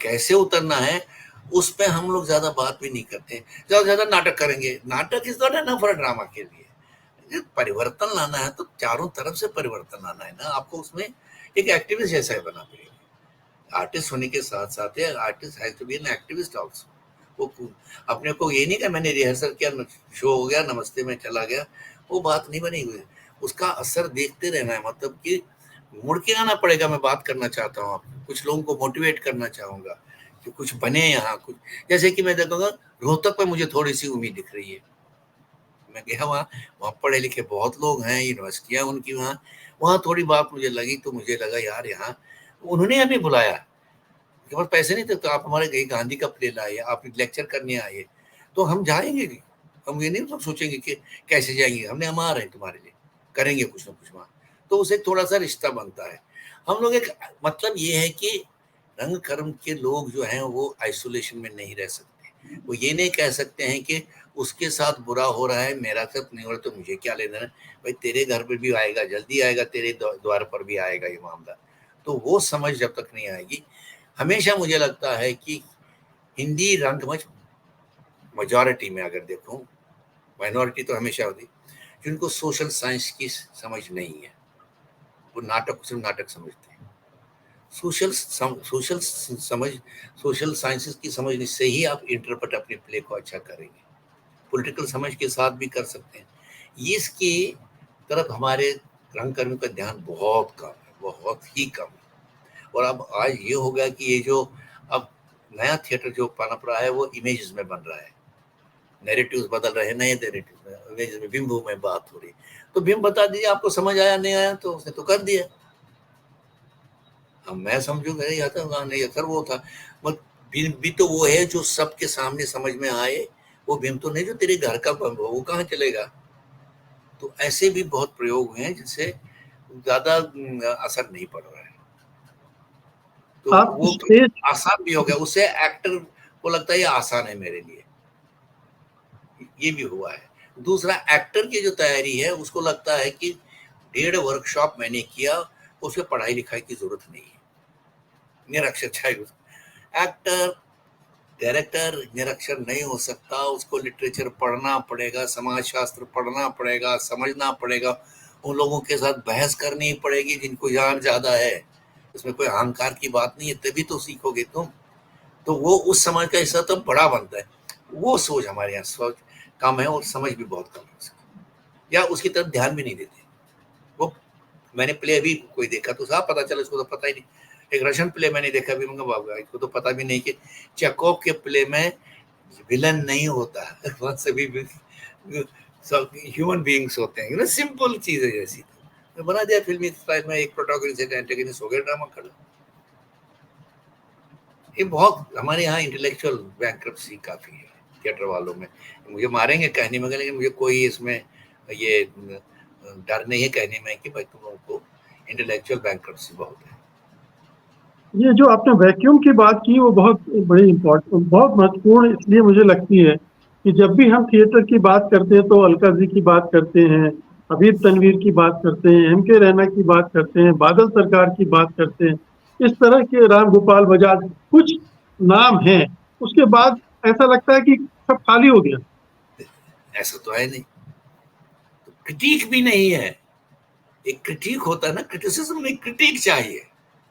कैसे उतरना है, उस पे हम लोग ज्यादा बात भी नहीं करते। ज्यादा से ज्यादा नाटक करेंगे, नाटक is not enough for drama के लिए। परिवर्तन लाना है तो चारों तरफ से परिवर्तन लाना है ना, आपको उसमें एक एक्टिविस्ट जैसा है बना पड़ेगा। आर्टिस्ट होने के साथ साथ artist has to be an activist also. वो अपने को ये नहीं कि मैंने रिहर्सल किया, शो हो गया, नमस्ते में चला गया, वो बात नहीं बनी हुई। उसका असर देखते रहना है, मतलब कि मुड़ के आना पड़ेगा। मैं बात करना चाहता हूँ आपको, कुछ लोगों को मोटिवेट करना चाहूंगा कि कुछ बने यहाँ कुछ। जैसे कि मैं देखूंगा रोहतक पे मुझे थोड़ी सी उम्मीद दिख रही है। मैं गया वहाँ, वहाँ पढ़े लिखे बहुत लोग हैं, यूनिवर्सिटियाँ उनकी वहाँ, वहाँ थोड़ी बात मुझे लगी, तो मुझे लगा यार यहाँ उन्होंने हमें बुलाया, के पास पैसे नहीं थे, तो आप हमारे गए गांधी का प्ले लाइए, आप लेक्चर करने आइए, तो हम जाएंगे। हम ये नहीं सब सोचेंगे कि कैसे जाएंगे, हमने हम आ रहे हैं तुम्हारे लिए, करेंगे कुछ ना कुछ वहाँ। तो उसे थोड़ा सा रिश्ता बनता है। हम लोग एक, मतलब ये है कि रंग कर्म के लोग जो हैं वो आइसोलेशन में नहीं रह सकते। वो ये नहीं कह सकते हैं कि उसके साथ बुरा हो रहा है, मेरा साथ नहीं हो रहा, तो मुझे क्या लेना है। भाई तेरे घर पर भी आएगा, जल्दी आएगा, तेरे द्वार पर भी आएगा ये मामला। तो वो समझ जब तक नहीं आएगी, हमेशा मुझे लगता है कि हिंदी रंगमंच मेजॉरिटी में अगर देखूं, माइनॉरिटी तो हमेशा होती, जिनको सोशल साइंस की समझ नहीं है, वो नाटक सिर्फ नाटक समझते हैं। सोशल साइंसेस की समझ से ही आप इंटरप्रेट अपने प्ले को अच्छा करेंगे। पॉलिटिकल समझ के साथ भी कर सकते हैं। ये इसकी तरफ हमारे रंगकर्मियों का ध्यान बहुत कम है, बहुत ही कम है। और अब आज ये हो गया कि ये जो अब नया थिएटर जो पनप रहा है वो इमेजेस में बन रहा है, नैरेटिव्स बदल रहे हैं, नए नैरेटिव्स में, इमेजेस में, बिंबों में बात हो रही। तो बिंब बता दीजिए, आपको समझ आया नहीं आया, तो उसने तो कर दिया। अब मैं समझूंगा नहीं आता, नहीं अक्सर वो था, बिंब भी तो वो है जो सबके सामने समझ में आए, वो बिंब तो नहीं जो तेरे घर का बम हो, वो कहाँ चलेगा। तो ऐसे भी बहुत प्रयोग हुए हैं जिससे ज्यादा असर नहीं पड़ रहा है, तो आप वो स्टेज आसान भी हो गया, उससे एक्टर को लगता है ये आसान है मेरे लिए, ये भी हुआ है। दूसरा, एक्टर की जो तैयारी है उसको लगता है कि 1.5 वर्कशॉप मैंने किया, उसमें पढ़ाई लिखाई की जरूरत नहीं है, निरक्षर चाहिए। एक्टर डायरेक्टर निरक्षर नहीं हो सकता, उसको लिटरेचर पढ़ना पड़ेगा, समाज शास्त्र पढ़ना पड़ेगा, समझना पड़ेगा, उन लोगों के साथ बहस करनी पड़ेगी जिनको ज्ञान ज्यादा है, इसमें कोई अहंकार की बात नहीं है, तभी तो सीखोगे तुम। तो वो उस समाज का हिस्सा तो बड़ा बनता है। वो सोच हमारे यहाँ सोच कम है और समझ भी बहुत कम है उसकी, या उसकी तरफ ध्यान भी नहीं देते। वो मैंने प्ले अभी कोई देखा तो साहब पता चला, इसको तो पता ही नहीं। एक रशियन प्ले मैंने देखा अभी, मंगा बाबा इसको तो पता भी नहीं कि चेकोव के प्ले में विलन नहीं होता, वहाँ सभी सब ह्यूमन बीइंग्स होते हैं, सिंपल चीज है जैसी, तो बना दिया फिल्मी स्टाइल में, एक प्रोटोगनिस्ट एंटेगनिस्ट हो गया, ड्रामा खड़ा। ये बहुत हमारे यहाँ इंटेलेक्चुअल बैंक्रप्सी काफी है थिएटर वालों में। मुझे मारेंगे कहने में, लेकिन मुझे कोई इसमें ये डर नहीं है कहने में कि भाई तुम लोगों को इंटेलेक्चुअल बैंक्रप्सी बहुत है। ये जो आपने वैक्यूम की बात की वो बहुत बड़ी इम्पोर्टेंट, बहुत महत्वपूर्ण इसलिए मुझे लगती है कि जब भी हम थिएटर की बात करते हैं तो अलका जी की बात करते हैं, हबीब तनवीर की बात करते हैं, एम.के. रैना की बात करते हैं, बादल सरकार की बात करते हैं, इस तरह के राम गोपाल बजाज कुछ नाम हैं। उसके बाद ऐसा लगता है कि सब खाली हो गया। ऐसा तो है नहीं, तो क्रिटिक भी नहीं है। एक क्रिटिक होता है ना, क्रिटिसिज्म में क्रिटिक चाहिए,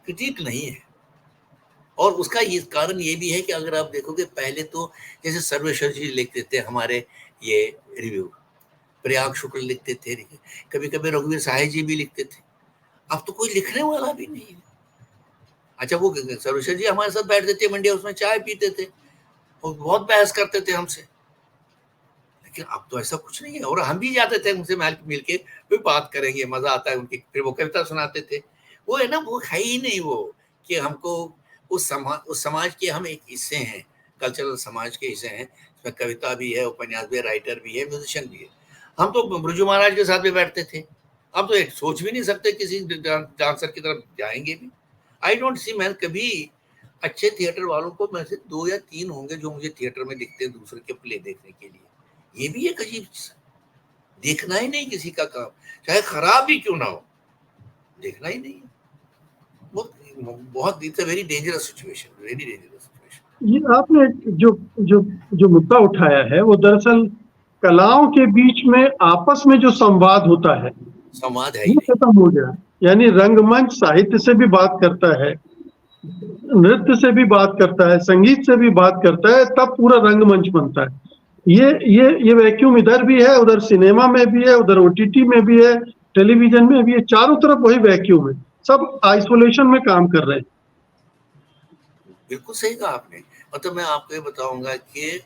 क्रिटिक नहीं है। और उसका ये कारण ये भी है कि अगर आप देखोगे पहले तो जैसे सर्वेश्वर जी लिखते थे हमारे ये रिव्यू, प्रयाग शुक्ल लिखते थे, कभी कभी रघुवीर साहे जी भी लिखते थे, अब तो कोई लिखने वाला भी नहीं है। अच्छा, वो सर्वेश्वर जी हमारे साथ बैठते थे मंडी, उसमें चाय पीते थे और बहुत बहस करते थे हमसे, लेकिन अब तो ऐसा कुछ नहीं है। और हम भी जाते थे उनसे मिल के, फिर बात करेंगे, मजा आता है उनकी, फिर वो कविता सुनाते थे। वो है ना, वो है ही नहीं वो कि हमको उस समाज के हम एक हिस्से हैं, कल्चरल समाज के हिस्से हैं, इसमें कविता भी है, उपन्यास भी है, राइटर भी है, म्यूजिशियन भी है। हम तो ब्रजू महाराज के साथ भी बैठते थे, अब तो एक सोच भी नहीं सकते किसी डांसर की तरफ जाएंगे भी। आई डोंट सी, मैं कभी अच्छे थिएटर वालों को में से 2 या 3 होंगे जो मुझे थिएटर में दिखते हैं दूसरे के प्ले देखने के लिए। ये भी एक अजीब, देखना ही नहीं किसी का काम, चाहे खराब भी क्यों ना हो, देखना ही नहीं। बहुत it's a very dangerous situation, very dangerous situation. ये आपने जो जो जो मुद्दा उठाया है वो दरअसल कलाओं के बीच में आपस में जो संवाद होता है संवाद है वो ही नहीं। खत्म हो गया। यानी रंगमंच साहित्य से भी बात करता है, नृत्य से भी बात करता है, संगीत से भी बात करता है, तब पूरा रंगमंच बनता है। ये वैक्यूम इधर भी है, उधर सिनेमा में भी है, उधर ओटीटी में भी है, टेलीविजन में भी है, चारों तरफ वही वैक्यूम है, सब आइसोलेशन में काम कर रहे हैं। बिल्कुल सही कहा आपने। मतलब मैं आपको ये बताऊंगा कि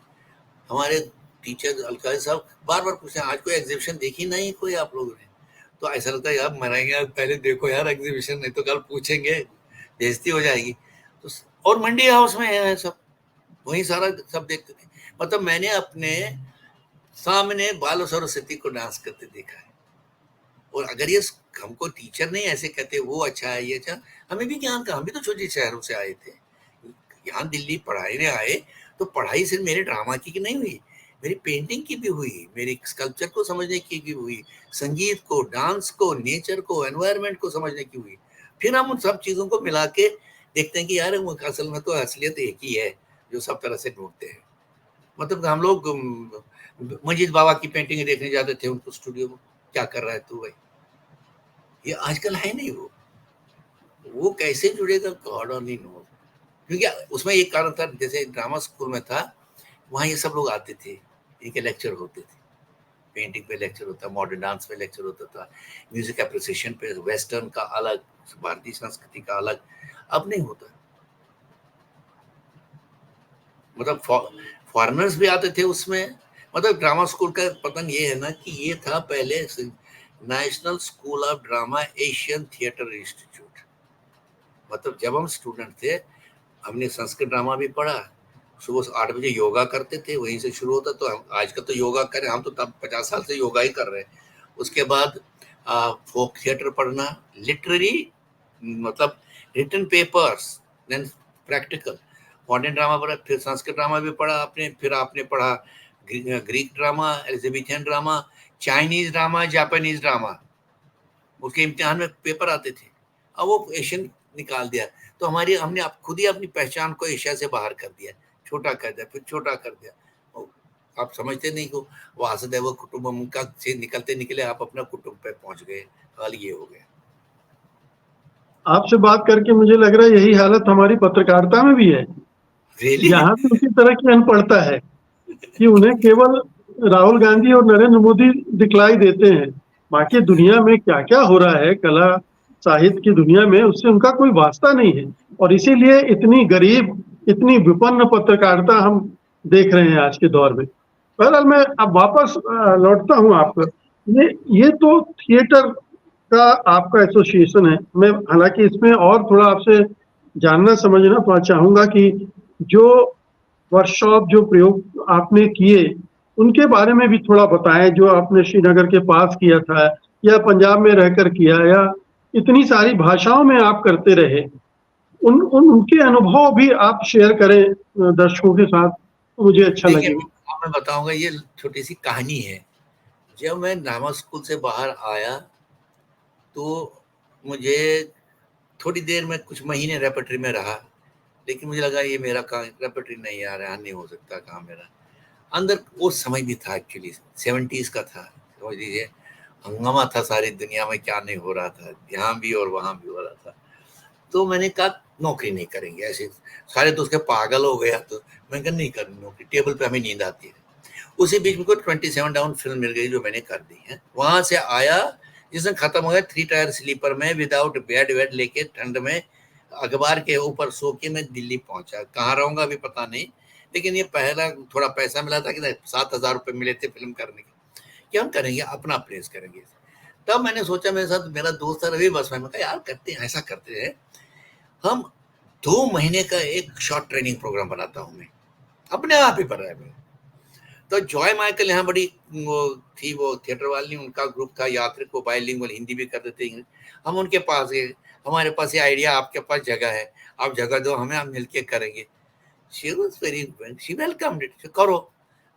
हमारे टीचर अलका साहब बार बार पूछते हैं, आज कोई एग्जीबिशन देखी नहीं कोई आप लोगों ने? तो ऐसा लगता है यार मनाएंगे यार, पहले देखो यार एग्जीबिशन, नहीं तो कल पूछेंगे, बेइज्जती हो जाएगी। तो और मंडी हाउस में है सब, वही सारा सब देखते थे। मतलब मैंने अपने सामने बाल सरस्वती को डांस करते देखा है। और अगर ये हमको टीचर नहीं ऐसे कहते वो अच्छा है ये अच्छा, हमें भी ज्ञान का, हम भी तो छोटे शहरों से आए थे, यहाँ दिल्ली पढ़ाई आए, तो पढ़ाई सिर्फ मेरे ड्रामा की नहीं हुई, मेरी पेंटिंग की भी हुई, मेरी स्कल्पचर को समझने की भी हुई, संगीत को, डांस को, नेचर को, एनवायरनमेंट को समझने की हुई। फिर हम उन सब चीजों को मिला के देखते हैं कि यार वो असल में तो असलियत एक ही है जो सब तरह से ढूंढते हैं। मतलब हम लोग मजीद बाबा की पेंटिंग देखने जाते थे उनको स्टूडियो में, क्या कर रहा है तू भाई, ये आजकल है नहीं। वो कैसे जुड़ेगा, गॉड ओनली नो। क्योंकि उसमें एक कारण था, जैसे ड्रामा स्कूल में था, वहाँ ये सब लोग आते थे, इनके लेक्चर होते थे, पेंटिंग पे लेक्चर होता, मॉडर्न डांस पे लेक्चर होता था, म्यूजिक एप्रिसिएशन पे, वेस्टर्न का अलग, भारतीय संस्कृति का अलग। अब नहीं होता। मतलब फॉरेनर्स भी आते थे उसमें। मतलब ड्रामा स्कूल का पतन ये है ना कि ये था पहले national school of drama Asian theatre institute. मतलब जब हम स्टूडेंट थे, हमने संस्कृत ड्रामा भी पढ़ा, सुबह 8 बजे योगा करते थे, वहीं से शुरू होता। तो हम आज का तो योगा करें, हम तो तब 50 साल से योगा ही कर रहे हैं। उसके बाद फोक थिएटर पढ़ना, लिटरेरी, मतलब written papers, then practical, modern drama पढ़ा, फिर संस्कृत ड्रामा भी पढ़ा आपने, फिर आपने पढ़ा Greek drama, Elizabethan drama, Chinese drama, Japanese drama. उसके इम्तिहान में पेपर आते थे। अब वो एशियन निकाल दिया, तो हमने खुद ही अपनी पहचान को एशिया से बाहर कर दिया, छोटा कर दिया, फिर छोटा कर दिया। आप समझते नहीं को वासुदेव कुटुंबम का से निकलते निकले आप अपना कुटुंब पे पहुंच गए, हाल ये हो गया। आपसे बात करके मुझे लग रहा है यही हालत हमारी पत्रकारिता में भी है। रियली यहाँ भी उसी तरह की अनपढ़ता है कि उन्हें केवल राहुल गांधी और नरेंद्र मोदी दिखलाई देते हैं। बाकी दुनिया में क्या क्या हो रहा है कला साहित्य की दुनिया में, उससे उनका कोई वास्ता नहीं है। और इसीलिए इतनी गरीब, इतनी विपन्न पत्रकारिता हम देख रहे हैं आज के दौर में। बहरहाल मैं अब वापस लौटता हूँ आप पर। ये तो थिएटर का आपका एसोसिएशन है। मैं हालांकि इसमें और थोड़ा आपसे जानना समझना थोड़ा चाहूंगा कि जो वर्कशॉप, जो प्रयोग आपने किए, उनके बारे में भी थोड़ा बताएं। जो आपने श्रीनगर के पास किया था, या पंजाब में रहकर किया, या इतनी सारी भाषाओं में आप करते रहे, उनके अनुभव भी आप शेयर करें दर्शकों के साथ, तो मुझे अच्छा देखिए, लगेगा। मैं बताऊंगा, ये छोटी सी कहानी है। जब मैं ड्रामा स्कूल से बाहर आया तो मुझे थोड़ी देर में कुछ महीने रेपर्टरी में रहा, लेकिन मुझे लगा ये मेरा काम, रेपर्टरी नहीं आ रहा, नहीं हो सकता काम मेरा। अंदर वो समय भी था, एक्चुअली 70s का था, समझ लीजिए। हंगामा था सारी दुनिया में, क्या नहीं हो रहा था, यहाँ भी और वहाँ भी हो रहा था। तो मैंने कहा नौकरी नहीं करेंगे ऐसे, सारे तो उसके पागल हो गया। तो मैं कहा नहीं करनी नौकरी, टेबल पे हमें नींद आती है। उसी बीच में को 27 डाउन फिल्म मिल गई जो मैंने कर दी है। वहां से आया, जिस दिन खत्म हो गया, 3 टायर स्लीपर में विदाउट बेड वेड लेके ठंड में अखबार के ऊपर सो के मैं दिल्ली पहुंचा। कहाँ रहूंगा अभी पता नहीं, लेकिन ये पहला थोड़ा पैसा मिला था कि 7,000 रुपये मिले थे फिल्म करने के, कि हम करेंगे, अपना प्लेस करेंगे। तब मैंने सोचा, मेरे साथ मेरा दोस्त था रवि बस में, कहा यार करते हैं, ऐसा करते हैं, हम 2 महीने का एक शॉर्ट ट्रेनिंग प्रोग्राम बनाता हूँ मैं, अपने आप ही बना है। तो जॉय माइकल यहाँ बड़ी वो थी, वो थिएटर वाली, उनका ग्रुप था यात्रिक, वो बाइलिंगुअल, हिंदी भी करते थे। हम उनके पास गए, हमारे पास ये आइडिया, आपके पास जगह है, आप जगह दो हमें, हम मिलके करेंगे। She was very, she welcomed it, करो।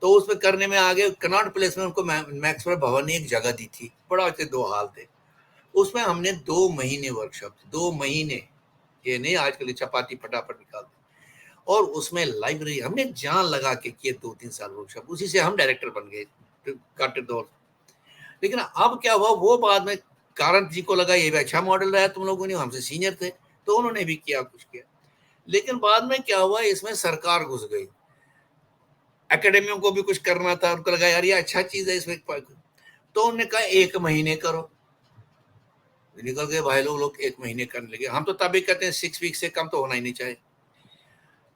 तो उसमें करने में आगे कनॉट प्लेस में उनको मैक्सवेल भवन ने एक जगह दी थी, बड़ा अच्छे 2 हाल थे। उसमें हमने 2 महीने वर्कशॉप, 2 महीने, ये नहीं आजकल चपाती फटाफट निकाल दो। और उसमें लाइब्रेरी हमने जान लगा के किए, 2-3 साल वर्कशॉप, उसी से हम डायरेक्टर बन गए काटे दौर। लेकिन अब क्या हुआ, वो बाद में कारंत जी को लगा ये भी अच्छा मॉडल रहा, तुम लोगों ने, हमसे सीनियर थे तो उन्होंने भी किया, कुछ किया। लेकिन बाद में क्या हुआ, इसमें सरकार घुस गई, एकेडमियों को भी कुछ करना था, उनको लगा यार ये अच्छा चीज है इसमें, तो उन्होंने कहा 1 महीने करो। निकल गए भाई लोग 1 महीने करने लगे। हम तो तभी कहते हैं 6 वीक से कम तो होना ही नहीं चाहिए।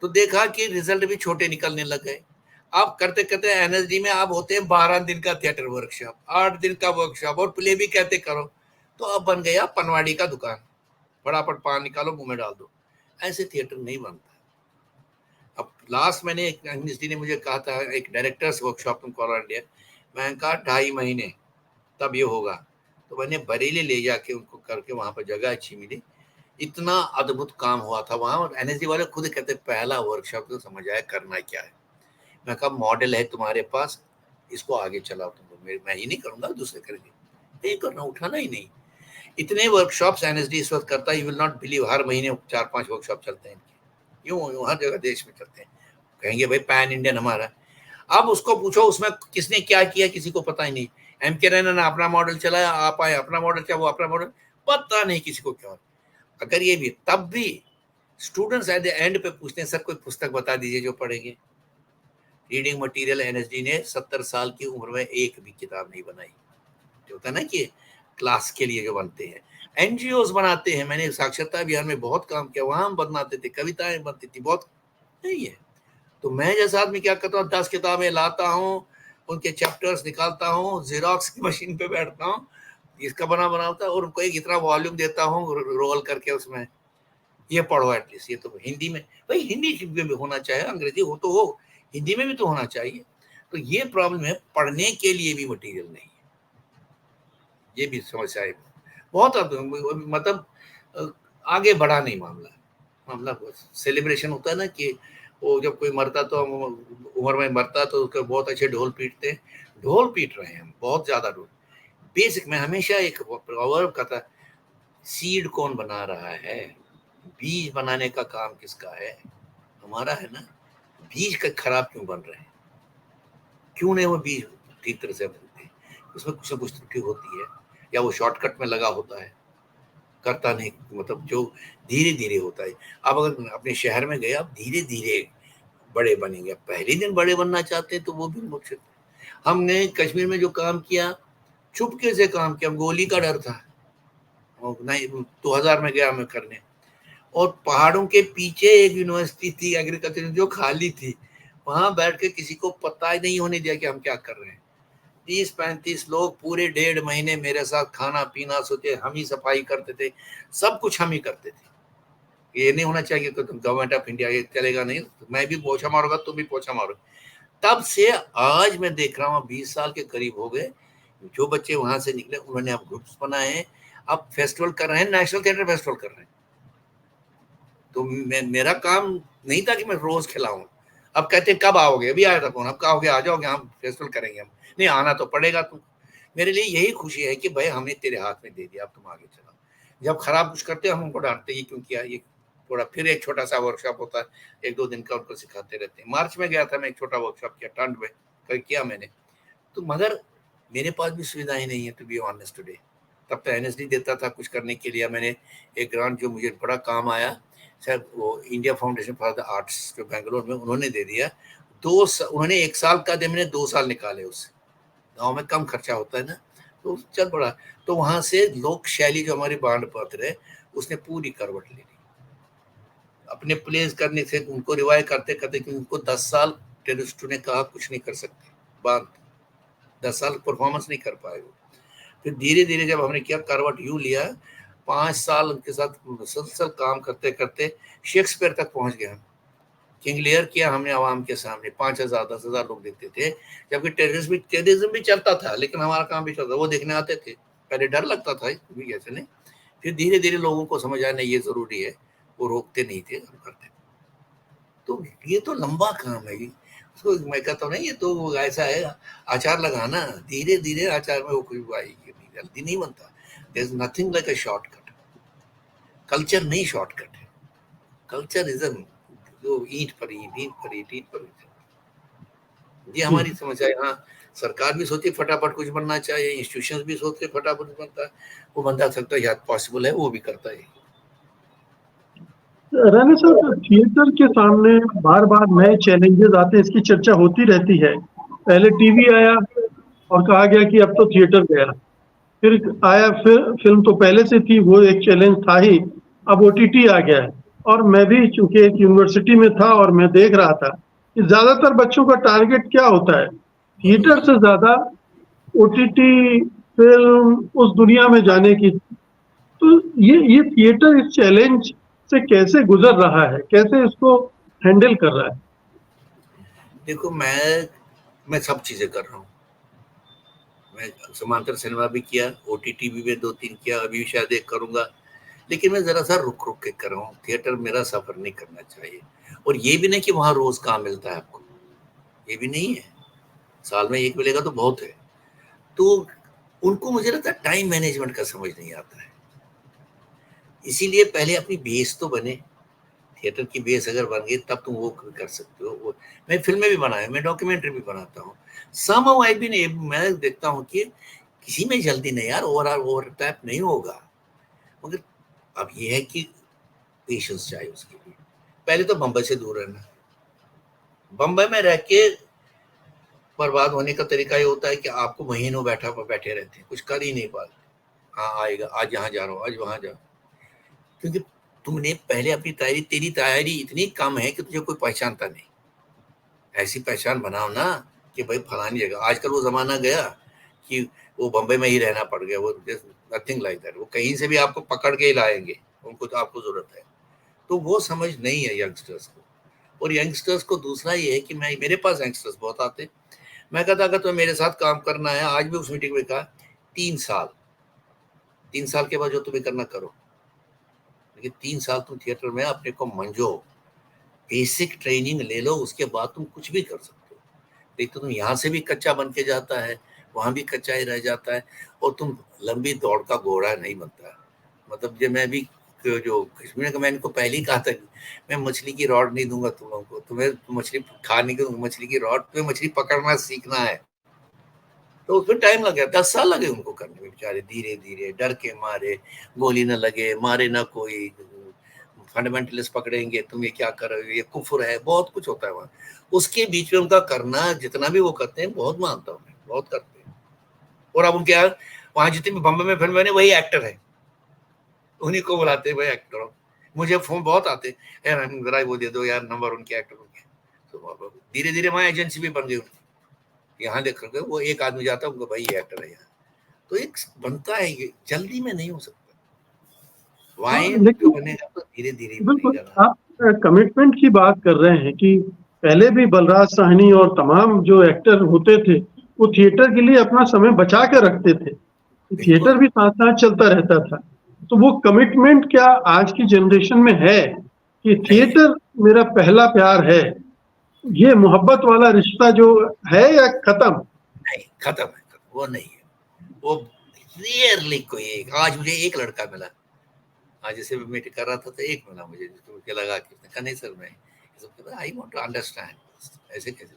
तो देखा कि रिजल्ट भी छोटे निकलने लग गए। आप करते करते एनएसडी में आप होते हैं 12 दिन का थिएटर वर्कशॉप, 8 दिन का वर्कशॉप, और प्ले भी कहते करो। तो अब बन गया पनवाड़ी का दुकान, फटाफट पान निकालो मुंह में डाल दो। ऐसे थिएटर नहीं बनता। अब लास्ट मैंने एक एनएसडी ने मुझे कहा था, एक डायरेक्टर्स वर्कशॉप तुम करो इंडिया, मैंने कहा 2.5 महीने तब ये होगा। तो मैंने बरेली ले जाके उनको करके, वहां पर जगह अच्छी मिली, इतना अद्भुत काम हुआ था वहां। और एनएसडी वाले खुद कहते पहला वर्कशॉप तो समझ आया करना क्या है। मैं कहा मॉडल है तुम्हारे पास, इसको आगे चलाओ तुम लोग, मैं ही नहीं करूंगा, दूसरे करेंगे। नहीं करना, उठाना ही नहीं। इतने वर्कशॉप्स एनएसडी इस वक्त करता है, यू विल नॉट बिलीव, हर महीने 4-5 वर्कशॉप चलते हैं इनके, यूं हर जगह देश में चलते हैं। कहेंगे भाई पैन इंडियन हमारा, अब उसको पूछो उसमें किसने क्या किया, किसी को पता ही नहीं। एम के रैना ने अपना मॉडल चलाया, आप आए अपना मॉडल, क्या वो अपना मॉडल, पता नहीं किसी को क्या। अगर ये भी, तब भी स्टूडेंट्स एट द एंड पे पूछते हैं सर कोई पुस्तक बता दीजिए जो पढ़ेंगे। रीडिंग मटेरियल एनएसडी ने 70 साल की उम्र में एक भी किताब नहीं बनाई। जो होता है ना कि क्लास के लिए जो बनते हैं, एनजीओज बनाते हैं, मैंने साक्षरता अभियान में बहुत काम किया, वहां हम बनाते थे, कविताएं बनती थी, बहुत नहीं है। तो मैं जैसा आदमी क्या करता हूँ, 10 किताबें लाता हूँ, उनके चैप्टर्स निकालता हूँ, जेरोक्स की मशीन पे बैठता हूँ, इसका बनाता और उनको एक इतना वॉल्यूम देता हूँ रोल करके, उसमें ये पढ़ो एटलीस्ट, ये तो हिंदी में, भाई हिंदी में भी होना चाहिए, अंग्रेजी हो तो हो, हिंदी में भी तो होना चाहिए। तो ये प्रॉब्लम है, पढ़ने के लिए भी मटेरियल नहीं है, ये भी समस्या है बहुत। मतलब आगे बढ़ा नहीं मामला सेलिब्रेशन होता है ना कि वो जब कोई मरता तो उम्र में मरता तो उसके बहुत अच्छे ढोल पीटते हैं, ढोल पीट रहे हैं हम, बहुत ज्यादा ढोल। बेसिक में हमेशा एक प्रोवर्ब कहता, सीड कौन बना रहा है, बीज बनाने का काम किसका है, हमारा है ना। बीज का खराब क्यों बन रहे हैं, क्यों नहीं वो बीज ठीक तरह से बनते, उसमें कुछ ना कुछ त्रुटि होती है, या वो शॉर्टकट में लगा होता है, करता नहीं, मतलब जो धीरे धीरे होता है। अब अगर अपने शहर में गए, आप धीरे धीरे बड़े बनेंगे, पहले दिन बड़े बनना चाहते हैं तो वो भी मुश्किल। हमने कश्मीर में जो काम किया, चुपके से काम किया, गोली का डर था, नहीं 2000 में गया मैं करने, और पहाड़ों के पीछे एक यूनिवर्सिटी थी एग्रीकल्चर जो खाली थी, वहां बैठ के किसी को पता ही नहीं होने दिया कि हम क्या कर रहे हैं। 30-35 लोग पूरे 1.5 महीने मेरे साथ खाना पीना, सोचे हम ही सफाई करते थे, सब कुछ हम ही करते थे। ये नहीं होना चाहिए कि तुम गवर्नमेंट ऑफ इंडिया, ये चलेगा नहीं, मैं भी पोछा मारूंगा तुम भी पोछा मारो। तब से आज मैं देख रहा हूँ 20 साल के करीब हो गए, जो बच्चे वहां से निकले उन्होंने अब ग्रुप्स बनाए हैं, अब फेस्टिवल कर रहे हैं, नेशनल थिएटर फेस्टिवल कर रहे हैं। तो मेरा काम नहीं था कि मैं रोज खिलाऊं, अब कहते कब आओगे, अभी आया था फोन, अब कहोगे आ जाओगे, हम फेस्टिवल करेंगे, हम नहीं आना तो पड़ेगा तुम। मेरे लिए यही खुशी है कि भाई हमने तेरे हाथ में दे दिया, अब तुम आगे चलाओ। जब खराब कुछ करते हैं हम उनको डांटते, ये क्यों किया, ये थोड़ा फिर एक छोटा सा वर्कशॉप होता है, 1-2 दिन का, उनको सिखाते रहते हैं। मार्च में गया था मैं, एक छोटा वर्कशॉप किया टंड में, कल किया मैंने। तो मगर मेरे पास भी सुविधाएं नहीं है टू बी ऑनेस्ट टुडे। तब तो एनएसडी देता था कुछ करने के लिए, मैंने एक ग्रांट जो मुझे बड़ा काम आया, शायद वो India foundation for the arts जो बेंगलोर में, उन्होंने दे दिया। उन्होंने 1 साल का दिया, मैंने 2 साल निकाले उससे। गाँव में कम खर्चा होता है ना, तो चल पड़ा। तो वहां से लोक शैली जो हमारी बाण पत्र है, उसने पूरी करवट ले ली। अपने प्लेस करने से उनको रिवाइव करते करते, क्योंकि उनको 10 साल टेररिस्टों ने कहा कुछ नहीं कर सकते, बांध 10 साल परफॉर्मेंस नहीं कर पाए वो। फिर धीरे धीरे जब हमने किया, करवट यूं लिया, 5 साल उनके साथ मुसलसल काम करते करते शेक्सपियर तक पहुंच गए हम। किंग लियर किया हमने आवाम के सामने, 5000 10,000 लोग देखते थे, जबकि टेररिज्म भी चलता था, लेकिन हमारा काम भी चलता, वो देखने आते थे। पहले डर लगता था भी ऐसे नहीं, फिर धीरे धीरे लोगों को समझ आया नहीं ये जरूरी है, वो रोकते नहीं थे, हम करते। तो ये तो लंबा काम है, उसको मैं कहता हूँ ना, ये तो ऐसा है अचार लगाना, धीरे धीरे अचार में वो खुशबू आएगी, जल्दी नहीं बनता। There is nothing like a shortcut. Culture नहीं शॉर्टकट है, कल्चर इज जो ईंट पर ईंट, ईंट पर ईंट, ईंट पर ईंट। ये हमारी समस्या है। हाँ, सरकार भी सोचती फटाफट कुछ बनना चाहिए, इंस्टीट्यूशन भी सोचते फटाफट बनता है, वो बंदा सकता है याद पॉसिबल है, वो भी करता है। राणा साहब, थिएटर के सामने बार बार नए चैलेंजेस आते हैं, इसकी चर्चा होती रहती है। पहले टीवी आया और कहा गया कि अब तो थिएटर गया, फिर आया, फिर फिल्म तो पहले से थी, वो एक चैलेंज था ही, अब ओटीटी आ गया है। और मैं भी चूंकि एक यूनिवर्सिटी में था और मैं देख रहा था कि ज्यादातर बच्चों का टारगेट क्या होता है, थिएटर से ज्यादा ओटीटी फिल्म, उस दुनिया में जाने की। तो ये थिएटर इस चैलेंज से कैसे गुजर रहा है, कैसे इसको हैंडल कर रहा है? देखो, मैं सब चीजें कर रहा हूँ। मैं समांतर सिनेमा भी किया, ओटीटी भी मैं 2-3 किया, अभी शायद एक करूंगा, लेकिन मैं जरा सा रुक रुक के कर रहा हूँ। थिएटर मेरा सफर नहीं करना चाहिए, और ये भी नहीं कि वहां रोज काम मिलता है आपको, ये भी नहीं है, साल में 1 मिलेगा तो बहुत है। तो उनको मुझे लगता है टाइम मैनेजमेंट का समझ नहीं आता है। इसीलिए पहले अपनी बेस तो बने, थिएटर की बेस अगर बन गई तब तुम वो कर सकते हो। वो मैं फिल्में भी बनाया, मैं डॉक्यूमेंट्री भी बनाता हूँ। समहाउ आई बीन, मैं देखता हूँ कि किसी में जल्दी नहीं यार, ओवरटैप नहीं होगा, मगर अब ये है कि पेशेंस चाहिए उसके लिए। पहले तो बम्बई से दूर रहना। बम्बई में रह के बर्बाद होने का तरीका ये होता है कि आपको महीनों बैठे रहते हैं, कुछ कर ही नहीं पाते। हाँ आएगा, आज यहाँ जा रहा हूँ, आज वहाँ जा, क्योंकि तुमने पहले अपनी तैयारी, तेरी तैयारी इतनी कम है कि तुझे कोई पहचानता नहीं। ऐसी पहचान बनाओ ना कि भाई फलानी जगह। आजकल वो जमाना गया कि वो बम्बई में ही रहना पड़ गया, वो नथिंग लाइक दैट। वो कहीं से भी आपको पकड़ के ही लाएंगे, उनको तो आपको जरूरत है। तो वो समझ नहीं है यंगस्टर्स को। और यंगस्टर्स को दूसरा ये है कि मैं, मेरे पास यंगस्टर्स बहुत आते हैं। मैं कहता अगर तुम्हें मेरे साथ काम करना है, आज भी उस मीटिंग में कहा 3 साल, 3 साल के बाद जो तुम्हें करना करो, लेकिन 3 साल तुम थिएटर में अपने को मंजो, बेसिक ट्रेनिंग ले लो, उसके बाद तुम कुछ भी कर सकते हो। नहीं तो तुम यहाँ से भी कच्चा बन के जाता है, वहां भी कच्चा ही रह जाता है, और तुम लंबी दौड़ का घोड़ा नहीं बनता। मतलब जब मैं भी जो कश्मीर का, मैंने इनको पहले ही कहा था मैं मछली की रॉड नहीं दूंगा तुम लोगों को, तुम्हें मछली खाने की मछली की रॉड, तुम्हें मछली पकड़ना सीखना है। तो उसमें टाइम लग गया, 10 साल लगे उनको करने में बेचारे, धीरे धीरे डर के मारे, गोली न लगे, मारे ना कोई, फंडामेंटलिस्ट पकड़ेंगे तुम ये क्या कर रहे हो, ये कुफर है, बहुत कुछ होता है वहाँ। उसके बीच में उनका करना, जितना भी वो करते हैं, बहुत मानता हूँ मैं, बहुत करते हैं। और अब उनके यहाँ वहाँ जितने भी बम्बई में फिल्म बने वही एक्टर है, उन्हीं को बुलाते हैं भाई एक्टर हो। मुझे फोन बहुत आते हैं, यार जरा वो दे दो यार नंबर उनके एक्टर उनके। तो धीरे धीरे वहाँ एजेंसी भी बन गई उनकी, यहाँ देख करके वो एक आदमी जाता है, उनको भाई ये एक्टर है यहाँ। तो एक बनता है, ये जल्दी में नहीं हो सकता। हाँ, वाइन जो लेकिन बनेगा तो धीरे धीरे ही बिल्कुल बनेगा। आप कमिटमेंट की बात कर रहे हैं कि पहले भी बलराज साहनी और तमाम जो एक्टर होते थे वो थिएटर के लिए अपना समय बचा कर रखते थे। थिएटर बिल्कुल भी साथ साथ चलता रहता था। तो वो कमिटमेंट क्या आज की जनरेशन में है कि नहीं है, थिएटर मेरा पहला प्यार है, ये मोहब्बत वाला रिश्ता जो है, या खत्म? नहीं खत्म है, खत्म, वो नहीं है। वो रियरली कोई एक, आज मुझे एक लड़का मिला, आज जैसे मैं मीटिंग कर रहा था तो एक मिला मुझे, जिसको मुझे लगा कि उसने कहा नहीं सर मैं आई वांट टू अंडरस्टैंड, ऐसे कैसे।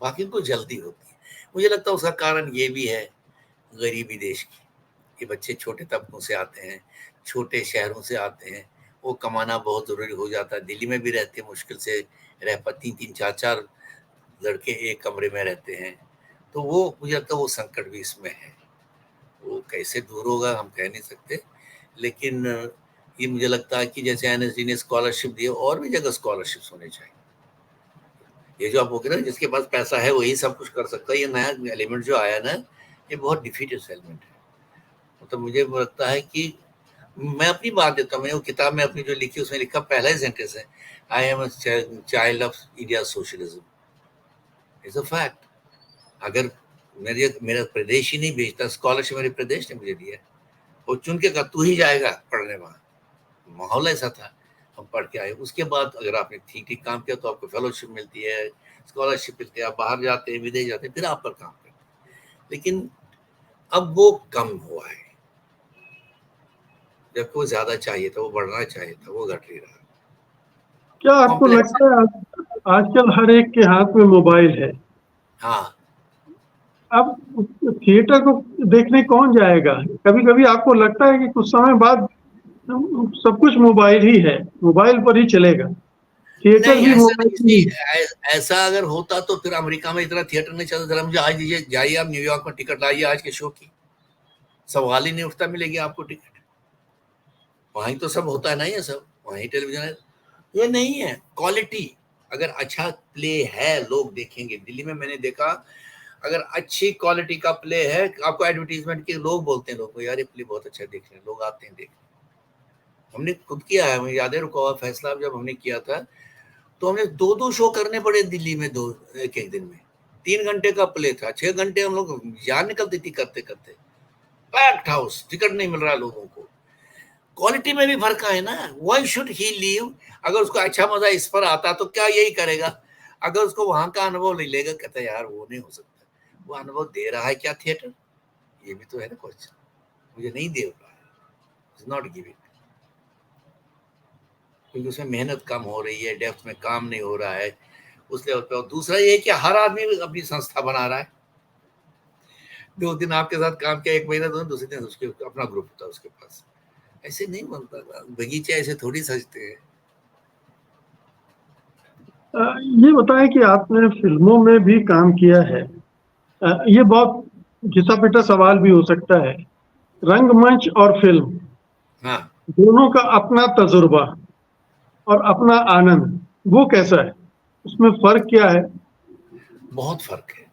बाकी को जल्दी होती है। मुझे लगता है उसका कारण ये भी है, गरीबी देश की। ये बच्चे छोटे तबकों से आते हैं, छोटे शहरों से आते हैं, वो कमाना बहुत ज़रूरी हो जाता है। दिल्ली में भी रहते हैं, मुश्किल से रह पर 3-3 4-4 लड़के एक कमरे में रहते हैं। तो वो मुझे लगता है वो संकट भी इसमें है। वो कैसे दूर होगा हम कह नहीं सकते, लेकिन ये मुझे लगता है कि जैसे एनएसडी ने स्कॉलरशिप दी, और भी जगह स्कॉलरशिप्स होने चाहिए। ये जो आप हो गए ना, जिसके पास पैसा है वही सब कुछ कर सकता है, ये नया एलिमेंट जो आया ना, ये बहुत डिफीटेड एलिमेंट है। मतलब मुझे लगता है कि मैं अपनी बात देता हूँ, मैंने वो किताब में अपनी जो लिखी उसमें लिखा पहला ही सेंटेंस है, I am a child of India socialism, is a fact. अगर मेरा प्रदेश ही नहीं भेजता स्कॉलरशिप, मेरे प्रदेश ने मुझे दिया, वो चुन के कहा तू ही जाएगा पढ़ने वहाँ, माहौल ऐसा था। हम पढ़ के आए, उसके बाद अगर आपने ठीक ठीक काम किया तो आपको फेलोशिप मिलती है, स्कॉलरशिप मिलती है, आप बाहर जाते हैं, विदेश जाते हैं, फिर आप पर काम करते हैं। लेकिन अब वो कम हुआ है, जबकि वो ज्यादा चाहिए था, वो बढ़ना चाहिए था, वो घट नहीं रहा। क्या आपको कॉम्प्लेक्स। लगता है आजकल हर एक के हाथ में मोबाइल है? हाँ अब थिएटर को देखने कौन जाएगा? कभी कभी आपको लगता है कि कुछ समय बाद सब कुछ मोबाइल ही है, मोबाइल पर ही चलेगा, थिएटर नहीं, भी ऐसा मोबाइल नहीं, ही। ऐसा अगर होता तो फिर अमेरिका में इतना थिएटर नहीं चलता। जरा मुझे आज दीजिए, जाइए आप न्यूयॉर्क में टिकट लाइए आज के शो की, सवाल ही नहीं उठता मिलेगी आपको टिकट। वहीं तो सब होता है ना, ये सब वहीं टेलीविजन है। ये नहीं है क्वालिटी। अगर अच्छा प्ले है लोग देखेंगे। दिल्ली में मैंने देखा, अगर अच्छी क्वालिटी का प्ले है, आपको एडवर्टीजमेंट के लोग बोलते हैं, लोग यार ये प्ले बहुत अच्छा है, देख रहे हैं लोग, आते हैं देख। हमने खुद किया है, मुझे याद है, रुका हुआ फैसला जब हमने किया था तो हमें 2-2 शो करने पड़े दिल्ली में, दो एक एक दिन में। 3 घंटे का प्ले था, 6 घंटे हम लोग जान निकलती थी करते करते। पैक्ड हाउस, टिकट नहीं मिल रहा है लोगों को। क्वालिटी में भी फर्क है ना, व्हाई शुड ही लीव। अगर उसको अच्छा मजा इस पर आता तो क्या यही करेगा? अगर उसको वहां का अनुभव नहीं लेगा, कहता यार वो नहीं हो सकता। वो अनुभव दे रहा है क्या थिएटर? ये भी तो है ना क्वेश्चन। मुझे नहीं दे रहा है, इज नॉट गिविंग। क्योंकि उसमें मेहनत कम हो रही है, डेप्थ में काम नहीं हो रहा है उस लेवल पे। और दूसरा ये है कि हर आदमी अपनी संस्था बना रहा है। 2 दिन आपके साथ काम किया, 1 महीना, तो दूसरे दिन उसके अपना ग्रुप होता है उसके पास। ऐसे नहीं बनता, बगीचे ऐसे थोड़ी सजते हैं। ये बताएं कि आपने फिल्मों में भी काम किया है। ये बहुत घिसा-पिटा सवाल भी हो सकता है। रंगमंच और फिल्म हाँ, दोनों का अपना तजुर्बा और अपना आनंद, वो कैसा है? उसमें फ़र्क क्या है? बहुत फ़र्क है।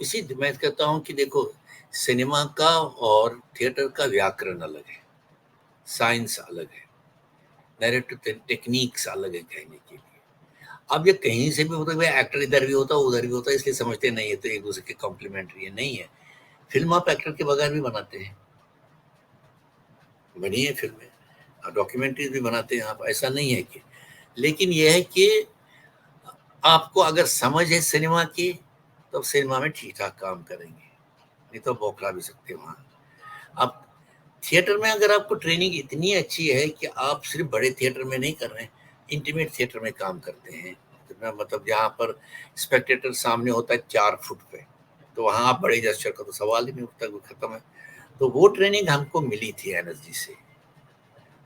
इसी मैं कहता हूँ कि देखो, सिनेमा का और थिएटर का व्याकरण अलग है, साइंस अलग है, नैरेटिव टेक्निक्स अलग है कहने के लिए। अब ये कहीं से भी होता है, भाई एक्टर इधर भी होता है, उधर भी होता है, इसलिए समझते नहीं है, तो एक दूसरे के कॉम्प्लीमेंट्री है, नहीं है। फ़िल्म आप एक्टर के बगैर भी बनाते हैं, बनी है फ़िल्में, डॉक्यूमेंट्रीज़ भी बनाते हैं आप, ऐसा नहीं है कि। लेकिन ये है कि आपको अगर समझ है सिनेमा की, तो आप सिनेमा में ठीक-ठाक काम करेंगे, नहीं तो बौखला भी सकते हैं वहाँ। अब थिएटर में अगर आपको ट्रेनिंग इतनी अच्छी है कि आप सिर्फ़ बड़े थिएटर में नहीं कर रहे हैं, इंटीमेट थिएटर में काम करते हैं। मतलब जहाँ पर स्पेक्टेटर सामने होता है 4 फुट पे, तो वहाँ आप बड़े जेस्चर का तो सवाल ही नहीं उठता, वो खत्म है। तो वो ट्रेनिंग हमको मिली थी एनएसजी से।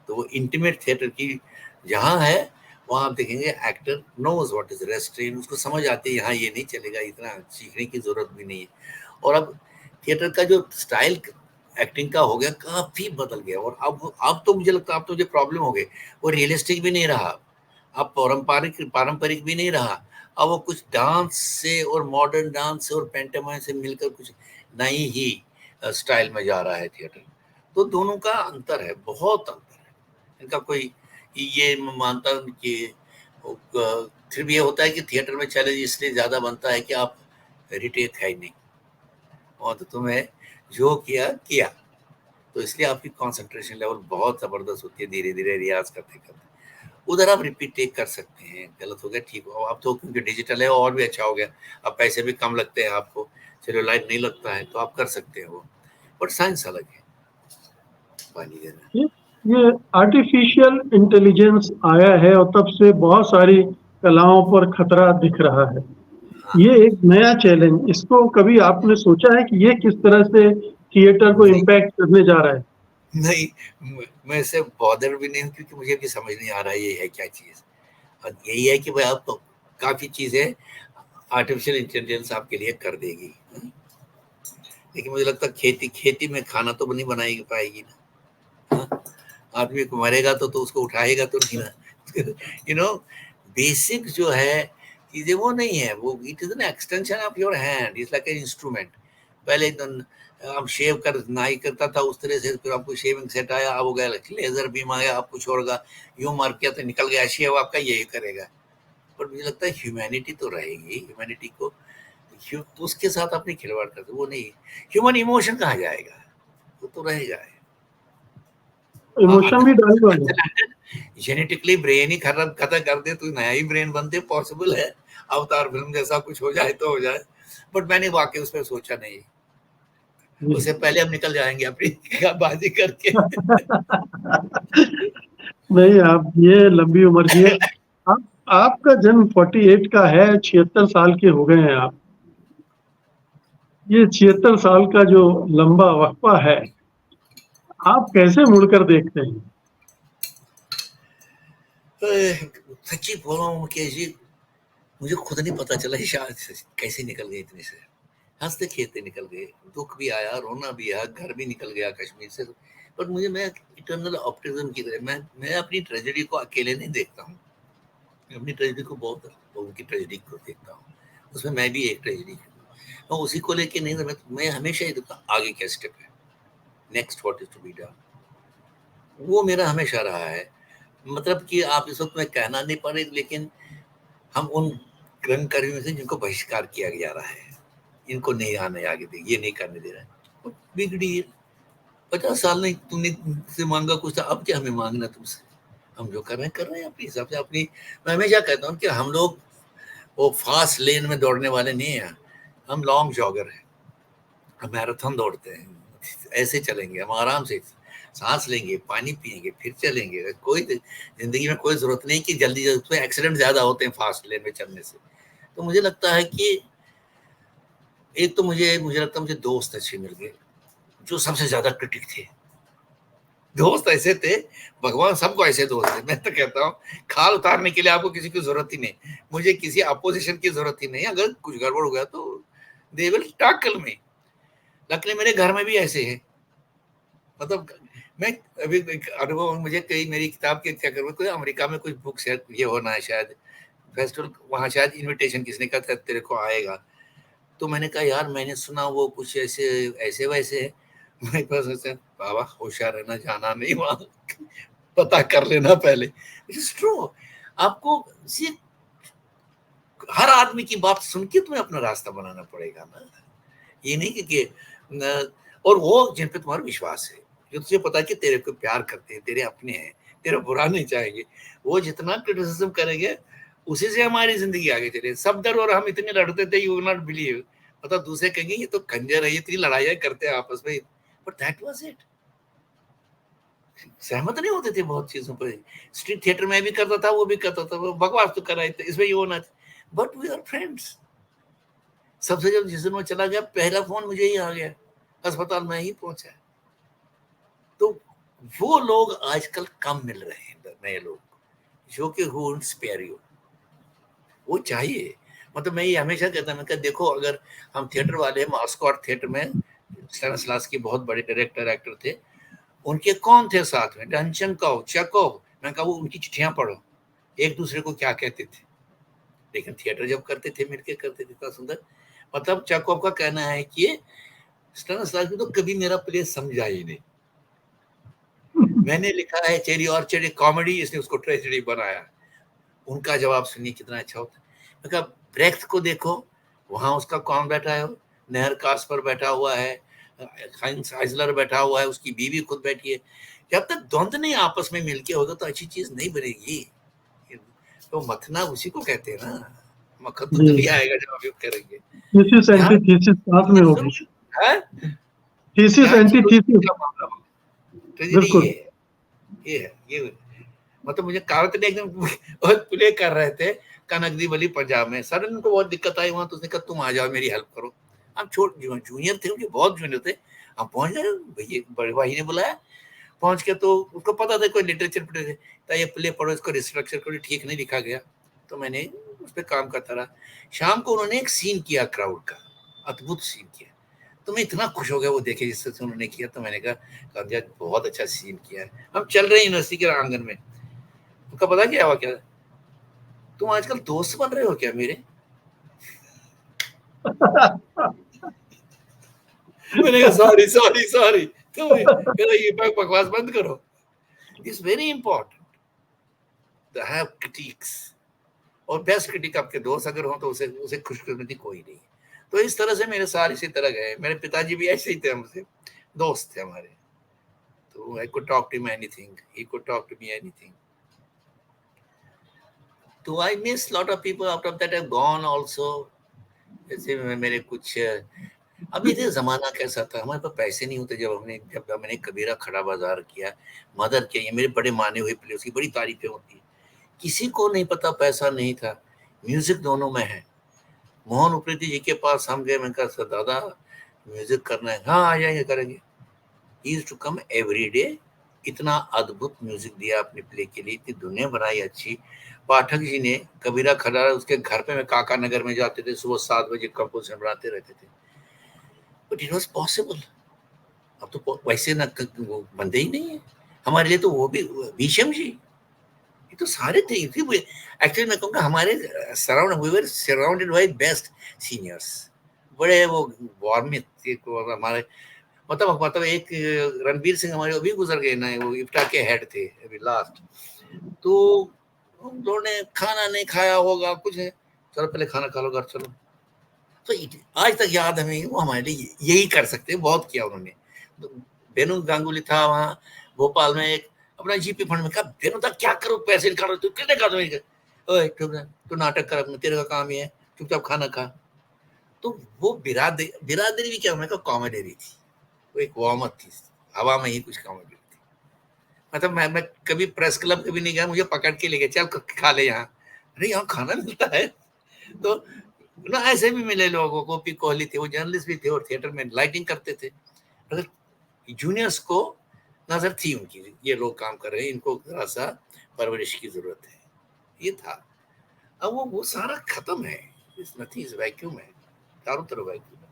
तो वो इंटीमेट थिएटर की जहाँ है, वहाँ आप देखेंगे actor nose what is restaurant, उसको समझ आती है यहाँ ये नहीं चलेगा, इतना सीखने की ज़रूरत भी नहीं है। और अब थिएटर का जो स्टाइल एक्टिंग का हो गया, काफ़ी बदल गया। और अब तो मुझे लगता है अब तो मुझे प्रॉब्लम हो गई, वो रियलिस्टिक भी नहीं रहा, अब पारंपरिक पारंपरिक भी नहीं रहा। अब वो कुछ डांस से और मॉडर्न डांस से और पैंटोमाइम से मिलकर कुछ नई ही स्टाइल में जा रहा है थिएटर। तो दोनों का अंतर है, बहुत अंतर है। इनका कोई ये मानता हूँ कि फिर ये होता है कि थिएटर में चैलेंज इसलिए ज़्यादा बनता है कि आप रिटेक है ही नहीं, और तो तुम्हें जो किया किया, तो इसलिए आपकी कंसंट्रेशन लेवल बहुत ज़बरदस्त होती है धीरे धीरे रियाज करते करते। उधर आप रिपीट टेक कर सकते हैं, गलत हो गया ठीक हो, अब तो क्योंकि डिजिटल है और भी अच्छा हो गया, अब पैसे भी कम लगते हैं आपको, सेलुलाइट नहीं लगता है, तो आप कर सकते हैं वो। बट साइंस अलग है, पानी देना। ये ये आर्टिफिशियल इंटेलिजेंस आया है और तब से बहुत सारी कलाओं पर खतरा दिख रहा है। हाँ, ये एक नया चैलेंज, इसको कभी आपने सोचा है कि ये किस तरह से थिएटर को नहीं, इम्पैक्ट करने जा रहा है? नहीं, मैं इससे बॉदर भी नहीं हूँ, क्योंकि मुझे भी समझ नहीं आ रहा है ये है क्या चीज़। और यही है कि भाई आप तो काफ़ी चीज़ें आर्टिफिशियल इंटेलिजेंस आपके लिए कर देगी। लेकिन मुझे लगता है खेती खेती में खाना तो नहीं बनाई पाएगी ना। हाँ? आदमी को मरेगा तो उसको उठाएगा तो नहीं ना। यू नो, बेसिक जो है चीज़ें वो नहीं है, वो it is an extension of your hand, it's like an instrument. पहले तो हम शेव कर नाई करता था उस तरह से, फिर आपको शेविंग सेट आया, अब हो गया लेजर बीम आया, आप कुछ और का यूं मार किया तो निकल गया शेव आपका, यही करेगा। पर मुझे लगता है ह्यूमैनिटी तो रहेगी, ह्यूमैनिटी को तो उसके साथ अपनी खिलवाड़ करते वो नहीं। ह्यूमन इमोशन कहाँ जाएगा, वो तो रहेगा। इमोशन भी डालना है। जेनेटिकली ब्रेन ही खत्म खत्म कर दे तो नया ही ब्रेन बनते, पॉसिबल है। अवतार फिल्म जैसा कुछ हो जाए तो हो जाए, बट मैंने वाकई उस पर सोचा नहीं। जी। उससे पहले हम निकल जाएंगे अपनी बाजी करके। नहीं, आप ये लंबी उम्र जिए। आप आपका जन्म 48 का है, 76 साल के हो गए हैं आप। ये 76 साल का जो लंबा वक़्फ़ा है, आप कैसे मुड़कर देखते हैं? सच्ची बोल रहा हूँ मुकेश जी, मुझे खुद नहीं पता चला शायद कैसे निकल गए इतने से। हंसते खेलते निकल गए, दुख भी आया, रोना भी आया, घर भी निकल गया कश्मीर से। पर मुझे, मैं इटर्नल ऑप्टिज्म की तरह, मैं अपनी ट्रेजेडी को अकेले नहीं देखता हूँ, अपनी ट्रेजेडी को बहुत लोगों की ट्रेजेडी को देखता हूँ, उसमें मैं भी एक ट्रेजेडी हूँ। मैं उसी को लेके नहीं, मैं हमेशा ये देखता हूँ आगे क्या स्टेप है, next what is to be done, वो मेरा हमेशा रहा है। मतलब कि आप इस वक्त मैं कहना नहीं पा रहे, लेकिन हम उन कर्मचारियों से जिनको बहिष्कार किया जा रहा है, इनको नहीं आने आगे दे, ये नहीं करने दे रहा है, तो बिगड़ी है। 50 साल नहीं तुमने से मांगा कुछ था, अब क्या हमें मांगना तुमसे, हम जो कर रहे हैं अपने हिसाब से अपनी। मैं हमेशा कहता हूँ कि हम लोग वो फास्ट लेन में दौड़ने वाले नहीं हैं, हम लॉन्ग जॉगर हैं, हम मैराथन दौड़ते हैं, ऐसे चलेंगे हम आराम से। सांस लेंगे, पानी पिएंगे, फिर चलेंगे। कोई जिंदगी में कोई जरूरत नहीं कि जल्दी जल्दी, उसमें एक्सीडेंट ज्यादा होते हैं फास्ट लेन में चलने से। तो मुझे लगता है कि एक तो मुझे लगता है मुझे दोस्त अच्छे मिल गए जो सबसे ज्यादा क्रिटिक थे। दोस्त ऐसे थे, भगवान सबको ऐसे दोस्त थे। मैं तो कहता हूँ खाल उतारने के लिए आपको किसी की जरूरत ही नहीं, मुझे किसी अपोजिशन की जरूरत ही नहीं। अगर कुछ गड़बड़ हो गया तो they will tackle me. Luckily मेरे घर में भी ऐसे है। मतलब मैं अभी एक अनुभव मुझे कई मेरी किताब के क्या करूँ, कोई अमेरिका में कुछ बुक शायद ये होना है, शायद फेस्टिवल, वहाँ शायद इनविटेशन किसने कहा था तेरे को आएगा। तो मैंने कहा यार मैंने सुना वो कुछ ऐसे ऐसे वैसे है। मेरे पास ऐसे बाबा होशियार रहना, जाना नहीं वहाँ, पता कर लेना पहले। It's true. आपको सी हर आदमी की बात सुन के तुम्हें अपना रास्ता बनाना पड़ेगा ना। ये नहीं और वो जिन पे तुम्हारा विश्वास है, जो तुझे पता है कि तेरे को प्यार करते हैं, तेरे अपने हैं, तेरा बुरा नहीं चाहेंगे, वो जितना क्रिटिसिज्म करेंगे उसी से हमारी जिंदगी आगे चले। सब दर और हम इतने लड़ते थे, यू नॉट बिलीव। मतलब दूसरे कहेंगे ये तो खंजर है, इतनी लड़ाइयाँ करते हैं आपस में, बट दैट वाज इट। सहमत नहीं होते थे बहुत चीजों पर। स्ट्रीट थिएटर में भी करता था, वो भी करता था, वो बकवास तो कर रहे थे, इसमें ये होना था, बट वी आर फ्रेंड्स। सबसे जब जिस दिन वो चला गया, पहला फोन मुझे ही आ गया, अस्पताल में ही पहुंचा। तो वो लोग आजकल कम मिल रहे हैं, नए लोग जो कि हु वोंट स्पेयर यू। वो चाहिए। मतलब मैं ये हमेशा कहता हूँ, मैं कहता देखो अगर हम थिएटर वाले, मास्कॉट थिएटर में स्टेनिस्लावस्की बहुत बड़े डायरेक्टर एक्टर थे, उनके कौन थे साथ में, डंचनकोव, चेकोव। मैं कहा वो उनकी चिट्ठियां पढ़ो, एक दूसरे को क्या कहते थे। लेकिन थिएटर जब करते थे मिलके करते थे, इतना सुंदर। मतलब चेकोव का कहना है कि स्टेनिस्लावस्की तो कभी मेरा प्ले समझा ही नहीं। मैंने लिखा है चेरी ऑर्चर्ड एक कॉमेडी, इसने उसको ट्रेजेडी बनाया। उनका जवाब सुनिए कितना अच्छा होता है। मैं कहा ब्रेख्त को देखो, वहां उसका कौन बैठा है, नेहर कास्पर बैठा हुआ है, हाइंस आइजलर बैठा हुआ है, उसकी बीवी खुद बैठी है। जब तक द्वंद नहीं आपस में मिलके होगा तो अच्छी चीज नहीं बनेगी। तो मथना उसी को कहते हैं ना, मक्खन तो तभी आएगा जब आप युद्ध करेंगे। थीसिस एंटीथीसिस साथ में होगी। थीसिस एंटीथीसिस, ट्रेजेडी बिल्कुल। ये मतलब मुझे कहावत ने एकदम प्ले कर रहे थे कनकदी वली पंजाब में। सर उनको बहुत दिक्कत आई वहां, तो उसने कहा तुम आ जाओ मेरी हेल्प करो। हम जूनियर थे, उनके बहुत जूनियर थे। हम पहुंच गए, भैया बड़े भाई ने बुलाया। पहुंच के तो उसको पता था कोई लिटरेचर पढ़े थे, ये प्ले पढ़ो, इसको रिस्ट्रक्चर करो, ठीक नहीं लिखा गया। तो मैंने उस पर काम करता रहा। शाम को उन्होंने एक सीन किया क्राउड का, अद्भुत सीन किया। तो मैं इतना खुश हो गया वो देखे जिस तरह से उन्होंने किया। तो मैंने कहा बहुत अच्छा सीन किया है। हम चल रहे हैं यूनिवर्सिटी के आंगन में, तुमको पता क्या हुआ, क्या तुम आजकल दोस्त बन रहे हो क्या मेरे? मैंने कहा सॉरी सॉरी सॉरी, तुम ये बकवास बंद करो। It's very important to have critics, और बेस्ट क्रिटिक आपके दोस्त अगर हो तो उसे उसे खुशकिस्मती कोई नहीं। तो इस तरह से मेरे सारे इसी तरह गए। मेरे पिताजी भी ऐसे ही थे, हमसे दोस्त थे हमारे। तो I could talk to him anything, he could talk to me anything. तो I miss lot of people out of that have gone also. जैसे मेरे कुछ, अब ये देखो जमाना कैसा था, हमारे पास पैसे नहीं होते। जब मैंने कबीरा खड़ा बाजार किया, मदर किया, ये मेरे बड़े माने हुए प्ले, उसकी बड़ी तारीफें होती है। किसी को नहीं पता, पैसा नहीं था, म्यूजिक दोनों में है। मोहन उप्रेती जी के पास हम गए, मैंने कहा सर दादा म्यूजिक करना है, हाँ आ जाएंगे करेंगे। He used to come every day. इतना अद्भुत म्यूजिक दिया अपने प्ले के लिए, इतनी दुनिया बनाई अच्छी। पाठक जी ने कबीरा खड़ा, उसके घर पे मैं काका नगर में जाते थे, सुबह 7 बजे कंपोजिशन बनाते रहते थे। But it was possible. अब तो वैसे ना वो बंदे ही नहीं है हमारे लिए। तो वो भी भीषम जी, ये तो सारे थे। एक्चुअली मैं कहूँगा हमारे we were surrounded by best seniors. बड़े वो वार्मित थे हमारे। मतलब एक रणबीर सिंह हमारे अभी गुजर गए ना, वो इफ्टा के हेड थे अभी लास्ट। तो उन लोगों ने खाना नहीं खाया होगा कुछ है, चलो पहले खाना खा लो घर चलो। तो आज तक याद हमें, वो हमारे लिए यही कर सकते हैं, बहुत किया उन्होंने। तो बेनू गांगुली था वहाँ भोपाल में, एक अपना जीपी फंड में। कहा बेनू था क्या करो, पैसे निकालो, तू कितने का ओए तू नाटक कर, तेरे का काम ही है, चुपचाप खाना खा। तो वो बिरादरी भी क्या, मैं कहा कॉमेडी थी, वो एक वार्मथ थी, हवा में ही कुछ कॉमेडी थी। मतलब मैं कभी प्रेस क्लब कभी नहीं गया, मुझे पकड़ के ले गए, चल खा ले यहाँ, अरे यहाँ खाना मिलता है। तो ना ऐसे भी मिले लोगों को, पी कोहली थे, वो जर्नलिस्ट भी थे और थिएटर में लाइटिंग करते थे। अगर जूनियर्स को नजर थी उनकी, ये लोग काम कर रहे हैं, इनको जरा सा परवरिश की जरूरत है, ये था। अब वो सारा खत्म है, इस नथिंग इज वैक्यूम है, चारों तरफ वैक्यूम है।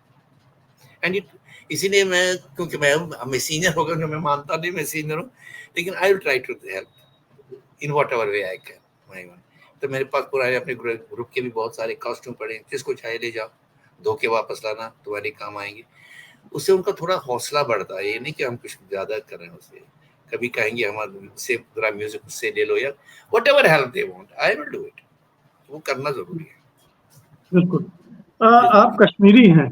एंड इट, इसीलिए मैं, क्योंकि मैं सीनियर हो गया, मैं मानता नहीं मैं सीनियर हूँ, लेकिन I will try to help in whatever way I can. तो मेरे पास पुराने अपने ग्रुप के भी बहुत सारे कॉस्ट्यूम पड़े, जिसको चाहे ले जाओ, धो के वापस लाना, तुम्हारे काम आएंगे। उससे उनका थोड़ा हौसला बढ़ता है, ये नहीं कि हम कुछ ज्यादा कर रहे हैं उससे। कभी कहेंगे हमारे से पूरा म्यूजिक उससे ले लो, या what ever help they want, I will do it. वो करना जरूरी है। बिल्कुल। आप कश्मीरी हैं,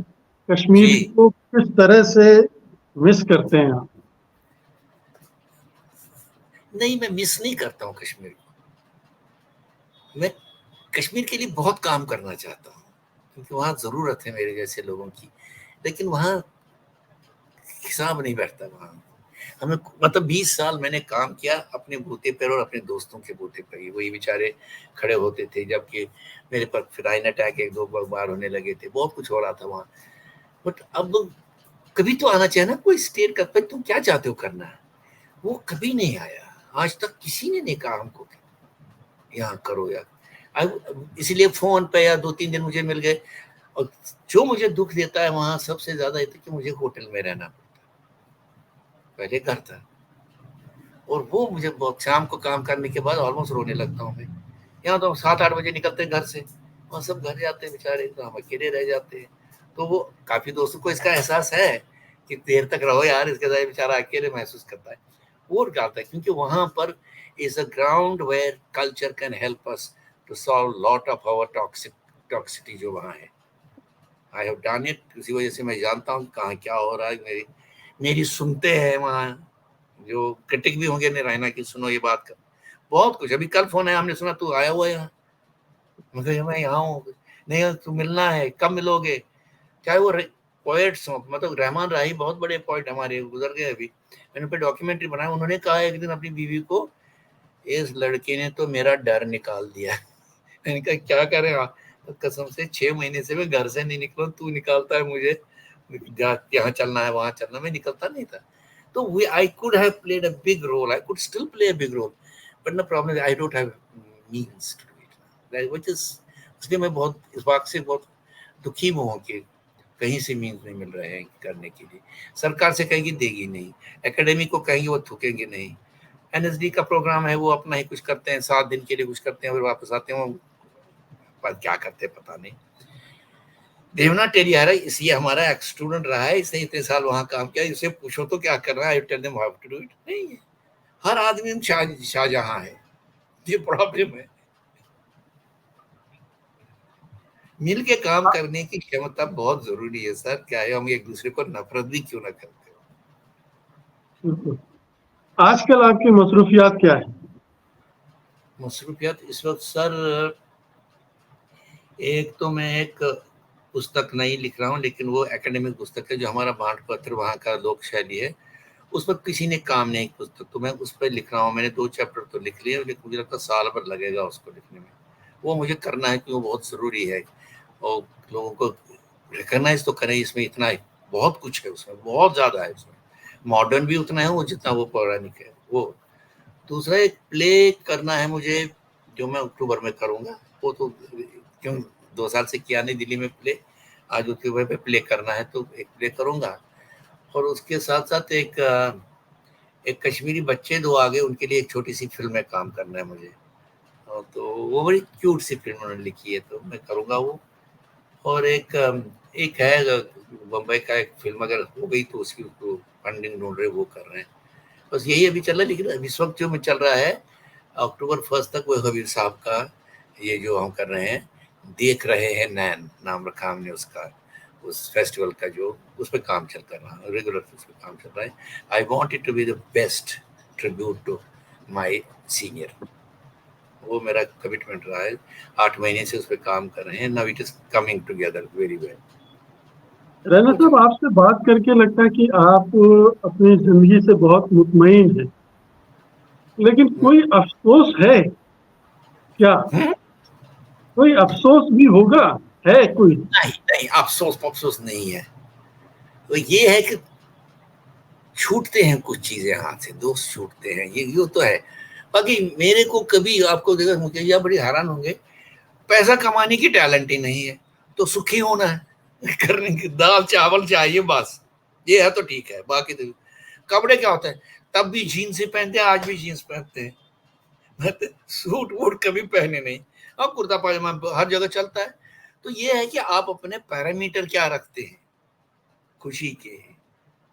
कश्मीर जी को किस तरह से मिस करते हैं आप? नहीं, मैं मिस नहीं करता हूँ कश्मीर को। मैं कश्मीर के लिए बहुत काम करना चाहता हूँ, क्योंकि वहाँ जरूरत है मेरे जैसे लोगों की, लेकिन वहाँ हिसाब नहीं बैठता। वहाँ हमें, मतलब 20 साल मैंने काम किया अपने बूते पर और अपने दोस्तों के बूते पर ही, वही बेचारे खड़े होते थे, जबकि मेरे पर फिराइन अटैक 1-2 बार होने लगे थे, बहुत कुछ हो रहा था वहाँ। बट अब कभी तो आना चाहिए ना कोई स्टेट का, तुम क्या चाहते हो करना है, वो कभी नहीं आया। आज तक किसी ने नहीं कहा हमको यहाँ करो यार। इसीलिए फोन पे या 2-3 दिन मुझे मिल गए। और जो मुझे दुख देता है वहां सबसे ज्यादा ये था कि मुझे होटल में रहना पड़ता, पहले घर था, और वो मुझे बहुत, शाम को काम करने के बाद ऑलमोस्ट रोने लगता हूँ मैं। यहाँ तो 7-8 बजे निकलते हैं घर से, वहाँ सब घर जाते हैं बेचारे, तो हम अकेले रह जाते हैं। तो वो काफी दोस्तों को इसका एहसास है कि देर तक रहो यार, इसके साथ बेचारा अकेले महसूस करता है। वो करता है, क्योंकि वहां पर is a ground where culture can help us to solve lot of our toxicity जो वहाँ है। आई हैव डन इट, इसी वजह से मैं जानता हूँ कहाँ क्या हो रहा है। मेरी सुनते हैं वहाँ, जो क्रिटिक भी होंगे नारायणा की, सुनो ये बात कर, बहुत कुछ। अभी कल फोन है, हमने सुना तू आया हुआ है यहाँ, मैं यहाँ हूँ, नहीं तू मिलना है, कब मिलोगे। चाहे वो पोएट्स हो, मतलब रहमान राही बहुत बड़े पोएट हमारे गुजर गए अभी, मैंने पे डॉक्यूमेंट्री बनाया, उन्होंने कहा एक दिन अपनी बीवी को, इस लड़के ने तो मेरा डर निकाल दिया। मैंने कहा क्या करें आप, तो कसम से 6 महीने से मैं घर से नहीं निकला, तू निकालता है मुझे, यहाँ चलना है वहां चलना, मैं निकलता नहीं था। तो we I could have played a big role, I could still play a big role, but the problem is I don't have means to do it, which is, इसलिए मैं बहुत इस बात से बहुत दुखी हूँ कि कहीं से मीन्स नहीं मिल रहे हैं करने के लिए। सरकार से कहेगी देगी नहीं, एकेडमी को कहेंगे वो थूकेंगे नहीं, एनएसडी का प्रोग्राम है वो अपना ही कुछ करते हैं, 7 दिन के लिए कुछ करते हैं, फिर वापस आते हैं, पर क्या करते हैं पता नहीं। देवना टेरियारा इसलिए हमारा एक्स स्टूडेंट रहा है, इसने इतने साल वहां काम किया, इसे पूछो तो क्या करना है, I tell them how to do it. नहीं है, हर आदमी शाहजहां है, ये प्रॉब्लम है। मिल के काम करने की क्षमता बहुत जरूरी है सर, क्या है हम एक दूसरे को नफरत भी क्यों ना करते हो। बिल्कुल। आजकल आपकी मसरूफियात क्या है? मसरूफियात इस वक्त सर, एक तो मैं एक पुस्तक नहीं लिख रहा हूँ, लेकिन वो एकेडमिक पुस्तक है, जो हमारा भाट पत्र वहाँ का लोक शैली है, उस पर किसी ने काम नहीं पुस्तक, तो मैं उस पर लिख रहा हूँ। मैंने 2 चैप्टर तो लिख लिए, लेकिन मुझे लगता है साल भर लगेगा उसको लिखने में। वो मुझे करना है, क्योंकि वो बहुत ज़रूरी है, और लोगों को रिकॉग्नाइज तो करें, इसमें इतना बहुत कुछ है, उसमें बहुत ज़्यादा है, उसमें मॉडर्न भी उतना है वो जितना वो पौराणिक है। वो दूसरा एक प्ले करना है मुझे, जो मैं अक्टूबर में करूँगा। वो तो क्यों 2 साल से किया नहीं दिल्ली में प्ले, आज अक्टूबर पे प्ले करना है, तो एक प्ले करूँगा। और उसके साथ-साथ एक कश्मीरी बच्चे 2 आ गए, उनके लिए एक छोटी-सी फ़िल्म में काम करना है मुझे। तो वो बड़ी क्यूट सी फ़िल्म उन्होंने लिखी है, तो मैं करूँगा वो। और एक है बम्बई का, एक फ़िल्म अगर हो गई तो उसकी उसको फंडिंग ढूँढ रहे, वो कर रहे हैं। बस यही अभी चल रहा है, लेकिन इस वक़्त जो में चल रहा है, अक्टूबर 1 तक वो हबीब साहब का ये जो हम कर रहे हैं, देख रहे हैं नैन नाम रखा हमने उसका, उस फेस्टिवल का, जो उस पे काम चल कर रहा है, रेगुलर उस पे काम चल रहा है। I want it to be the best tribute to my senior, वो मेरा कमिटमेंट रहा है। 8 महीने से उस पे काम कर रहे हैं, now it is coming together very well. Raina साहब, आपसे बात करके लगता है कि आप अपनी जिंदगी से बहुत मुतमईन हैं। लेकिन कोई अफसोस है क्या? कोई अफसोस भी होगा? है कोई? नहीं नहीं, अफसोस अफसोस नहीं है। तो ये है कि छूटते हैं कुछ चीजें हाथ से, दोस्त छूटते हैं, ये तो है। बाकी मेरे को कभी आपको देखा, मुझे यह बड़ी हैरान होंगे, पैसा कमाने की टैलेंट ही नहीं है, तो सुखी होना है करने की, दाल चावल चाहिए बस, ये है तो ठीक है। बाकी तो कपड़े क्या होता है, तब भी जीन्स ही पहनते हैं, आज भी जीन्स पहनते हैं, सूट वूट कभी पहने नहीं। अब कुर्ता पायजामा हर जगह चलता है। तो ये है कि आप अपने पैरामीटर क्या रखते हैं खुशी के,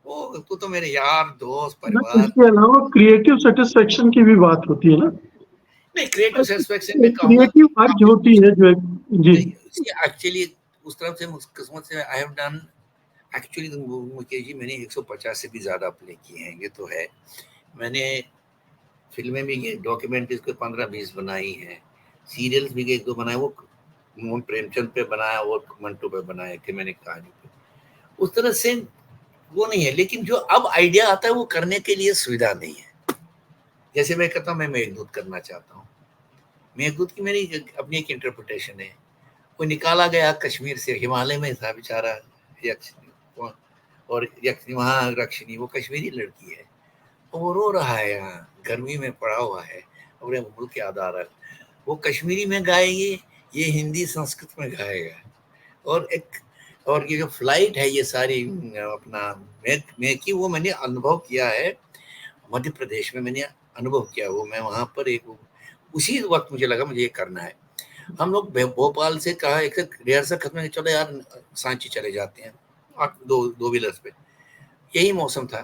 वो तो मेरे यार दोस्त परिवार। इसके अलावा क्रिएटिव सेटिस्फेक्शन की भी बात होती है ना? नहीं, क्रिएटिव सेटिस्फेक्शन में कहूंगा क्रिएटिव कि अर्ज होती है जो जी। एक्चुअली उस तरफ से किस्मत से I have done actually, Mukesh ji मैंने 150 से भी ज्यादा प्ले किए हैं, ये तो है। मैंने फिल्में भी डॉक्यूमेंट्रीज को 15-20 बनाई हैं, सीरियल्स भी एक दो बनाए, वो मोहन प्रेमचंद पे बनाया और मंटो पे बनाए थे मैंने कहानी पे। उस तरह से वो नहीं है, लेकिन जो अब आइडिया आता है वो करने के लिए सुविधा नहीं है। जैसे मैं कहता हूँ मैं मेघदूत करना चाहता हूँ, मेघदूत की मेरी अपनी एक इंटरप्रिटेशन है। वो निकाला गया कश्मीर से, हिमालय में था बेचारा यक्ष, और यक्ष वहाँ रक्षिणी, वो कश्मीरी लड़की है, वो रो रहा है, यहाँ गर्मी में पड़ा हुआ है, अपने मुल्क याद आ रहा है। वो कश्मीरी में गाएगी, ये हिंदी संस्कृत में गाएगा। और ये जो फ्लाइट है ये सारी अपना मैं की, वो मैंने अनुभव किया है मध्य प्रदेश में, मैंने अनुभव किया। वो मैं वहां पर एक उसी वक्त मुझे लगा मुझे ये करना है। हम लोग भोपाल से कहा एक रिहर्सल खत्म, चलो यार सांची चले जाते हैं, दो व्हीलर्स पे, यही मौसम था।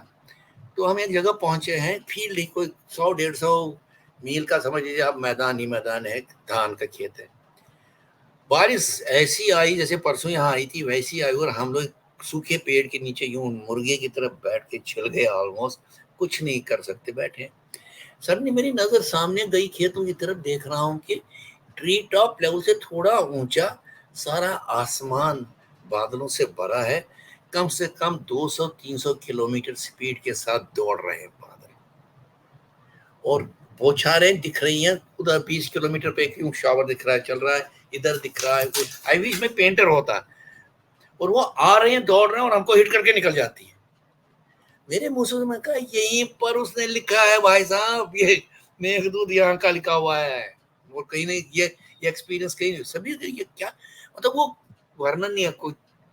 तो हम एक जगह पहुंचे हैं, फील्ड ही कोई 100-150 मील का समझ लीजिए आप, मैदान ही मैदान है, धान का खेत है। बारिश ऐसी आई जैसे परसों यहाँ आई थी, वैसी आई, और हम लोग सूखे पेड़ के नीचे यूं मुर्गे की तरफ बैठ के छिल गए, ऑलमोस्ट कुछ नहीं कर सकते बैठे। सर ने मेरी नजर सामने गई, खेतों की तरफ देख रहा हूँ कि ट्री टॉप लेवल से थोड़ा ऊंचा सारा आसमान बादलों से भरा है, कम से कम 200-300 किलोमीटर स्पीड के साथ दौड़ रहे हैं बादल, और बौछारें दिख रही हैं उधर 20 किलोमीटर पे, क्यों शावर दिख रहा है चल रहा है, इधर दिख रहा है। आई विश में पेंटर होता, और वो आ रहे हैं दौड़ रहे हैं और हमको हिट करके निकल जाती है। मेरे मुंह से मैं कहा यहीं पर उसने लिखा है भाई साहब, ये मेघदूत यहाँ का लिखा हुआ है, वो कहीं नहीं, ये एक्सपीरियंस कहीं नहीं। सभी ये क्या मतलब, वो वर्णन नहीं है।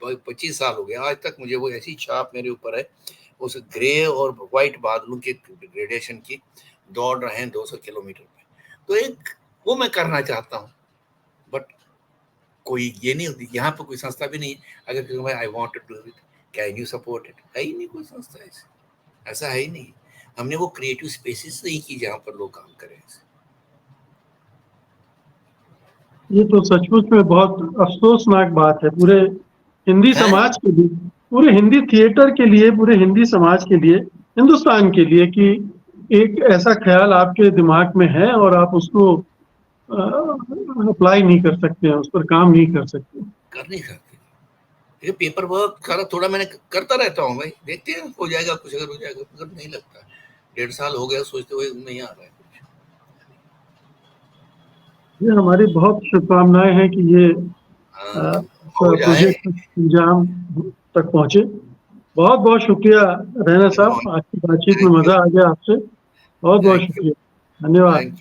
कोई 25 साल हो गया आज तक मुझे वो ऐसी छाप मेरे ऊपर है, उस ग्रे और व्हाइट बादलों के ग्रेडेशन की, दौड़ रहे हैं 200 किलोमीटर पे। तो एक वो मैं करना चाहता हूँ, बट कोई ये नहीं होती, यहाँ पर कोई संस्था भी नहीं है। अगर I want to do it, can you support it, है ही नहीं कोई संस्था ऐसा है ही नहीं। हमने वो क्रिएटिव स्पेसिस नहीं की जहाँ पर लोग काम करें। ये तो सचमुच में बहुत अफसोसनाक बात है पूरे हिंदी समाज के लिए, पूरे हिंदी थिएटर के लिए, पूरे हिंदी समाज के लिए, हिंदुस्तान के लिए, कि एक ऐसा ख्याल आपके दिमाग में है और आप उसको अप्लाई नहीं कर सकते हैं, उस पर काम नहीं कर सकते। कर नहीं सकते। ये पेपर वर्क सारा थोड़ा मैंने करता रहता हूँ भाई, देखते हैं हो जाएगा कुछ, अगर हो जाएगा, अगर नहीं लगता। 1.5 साल हो गया सोचते हुए, नहीं आ रहा है कुछ। ये हमारी बहुत शुभकामनाएं हैं कि ये प्रोजेक्ट अंजाम तक पहुंचे। बहुत बहुत शुक्रिया रैना साहब, आज की बातचीत में मजा आ गया आपसे, बहुत बहुत शुक्रिया, धन्यवाद।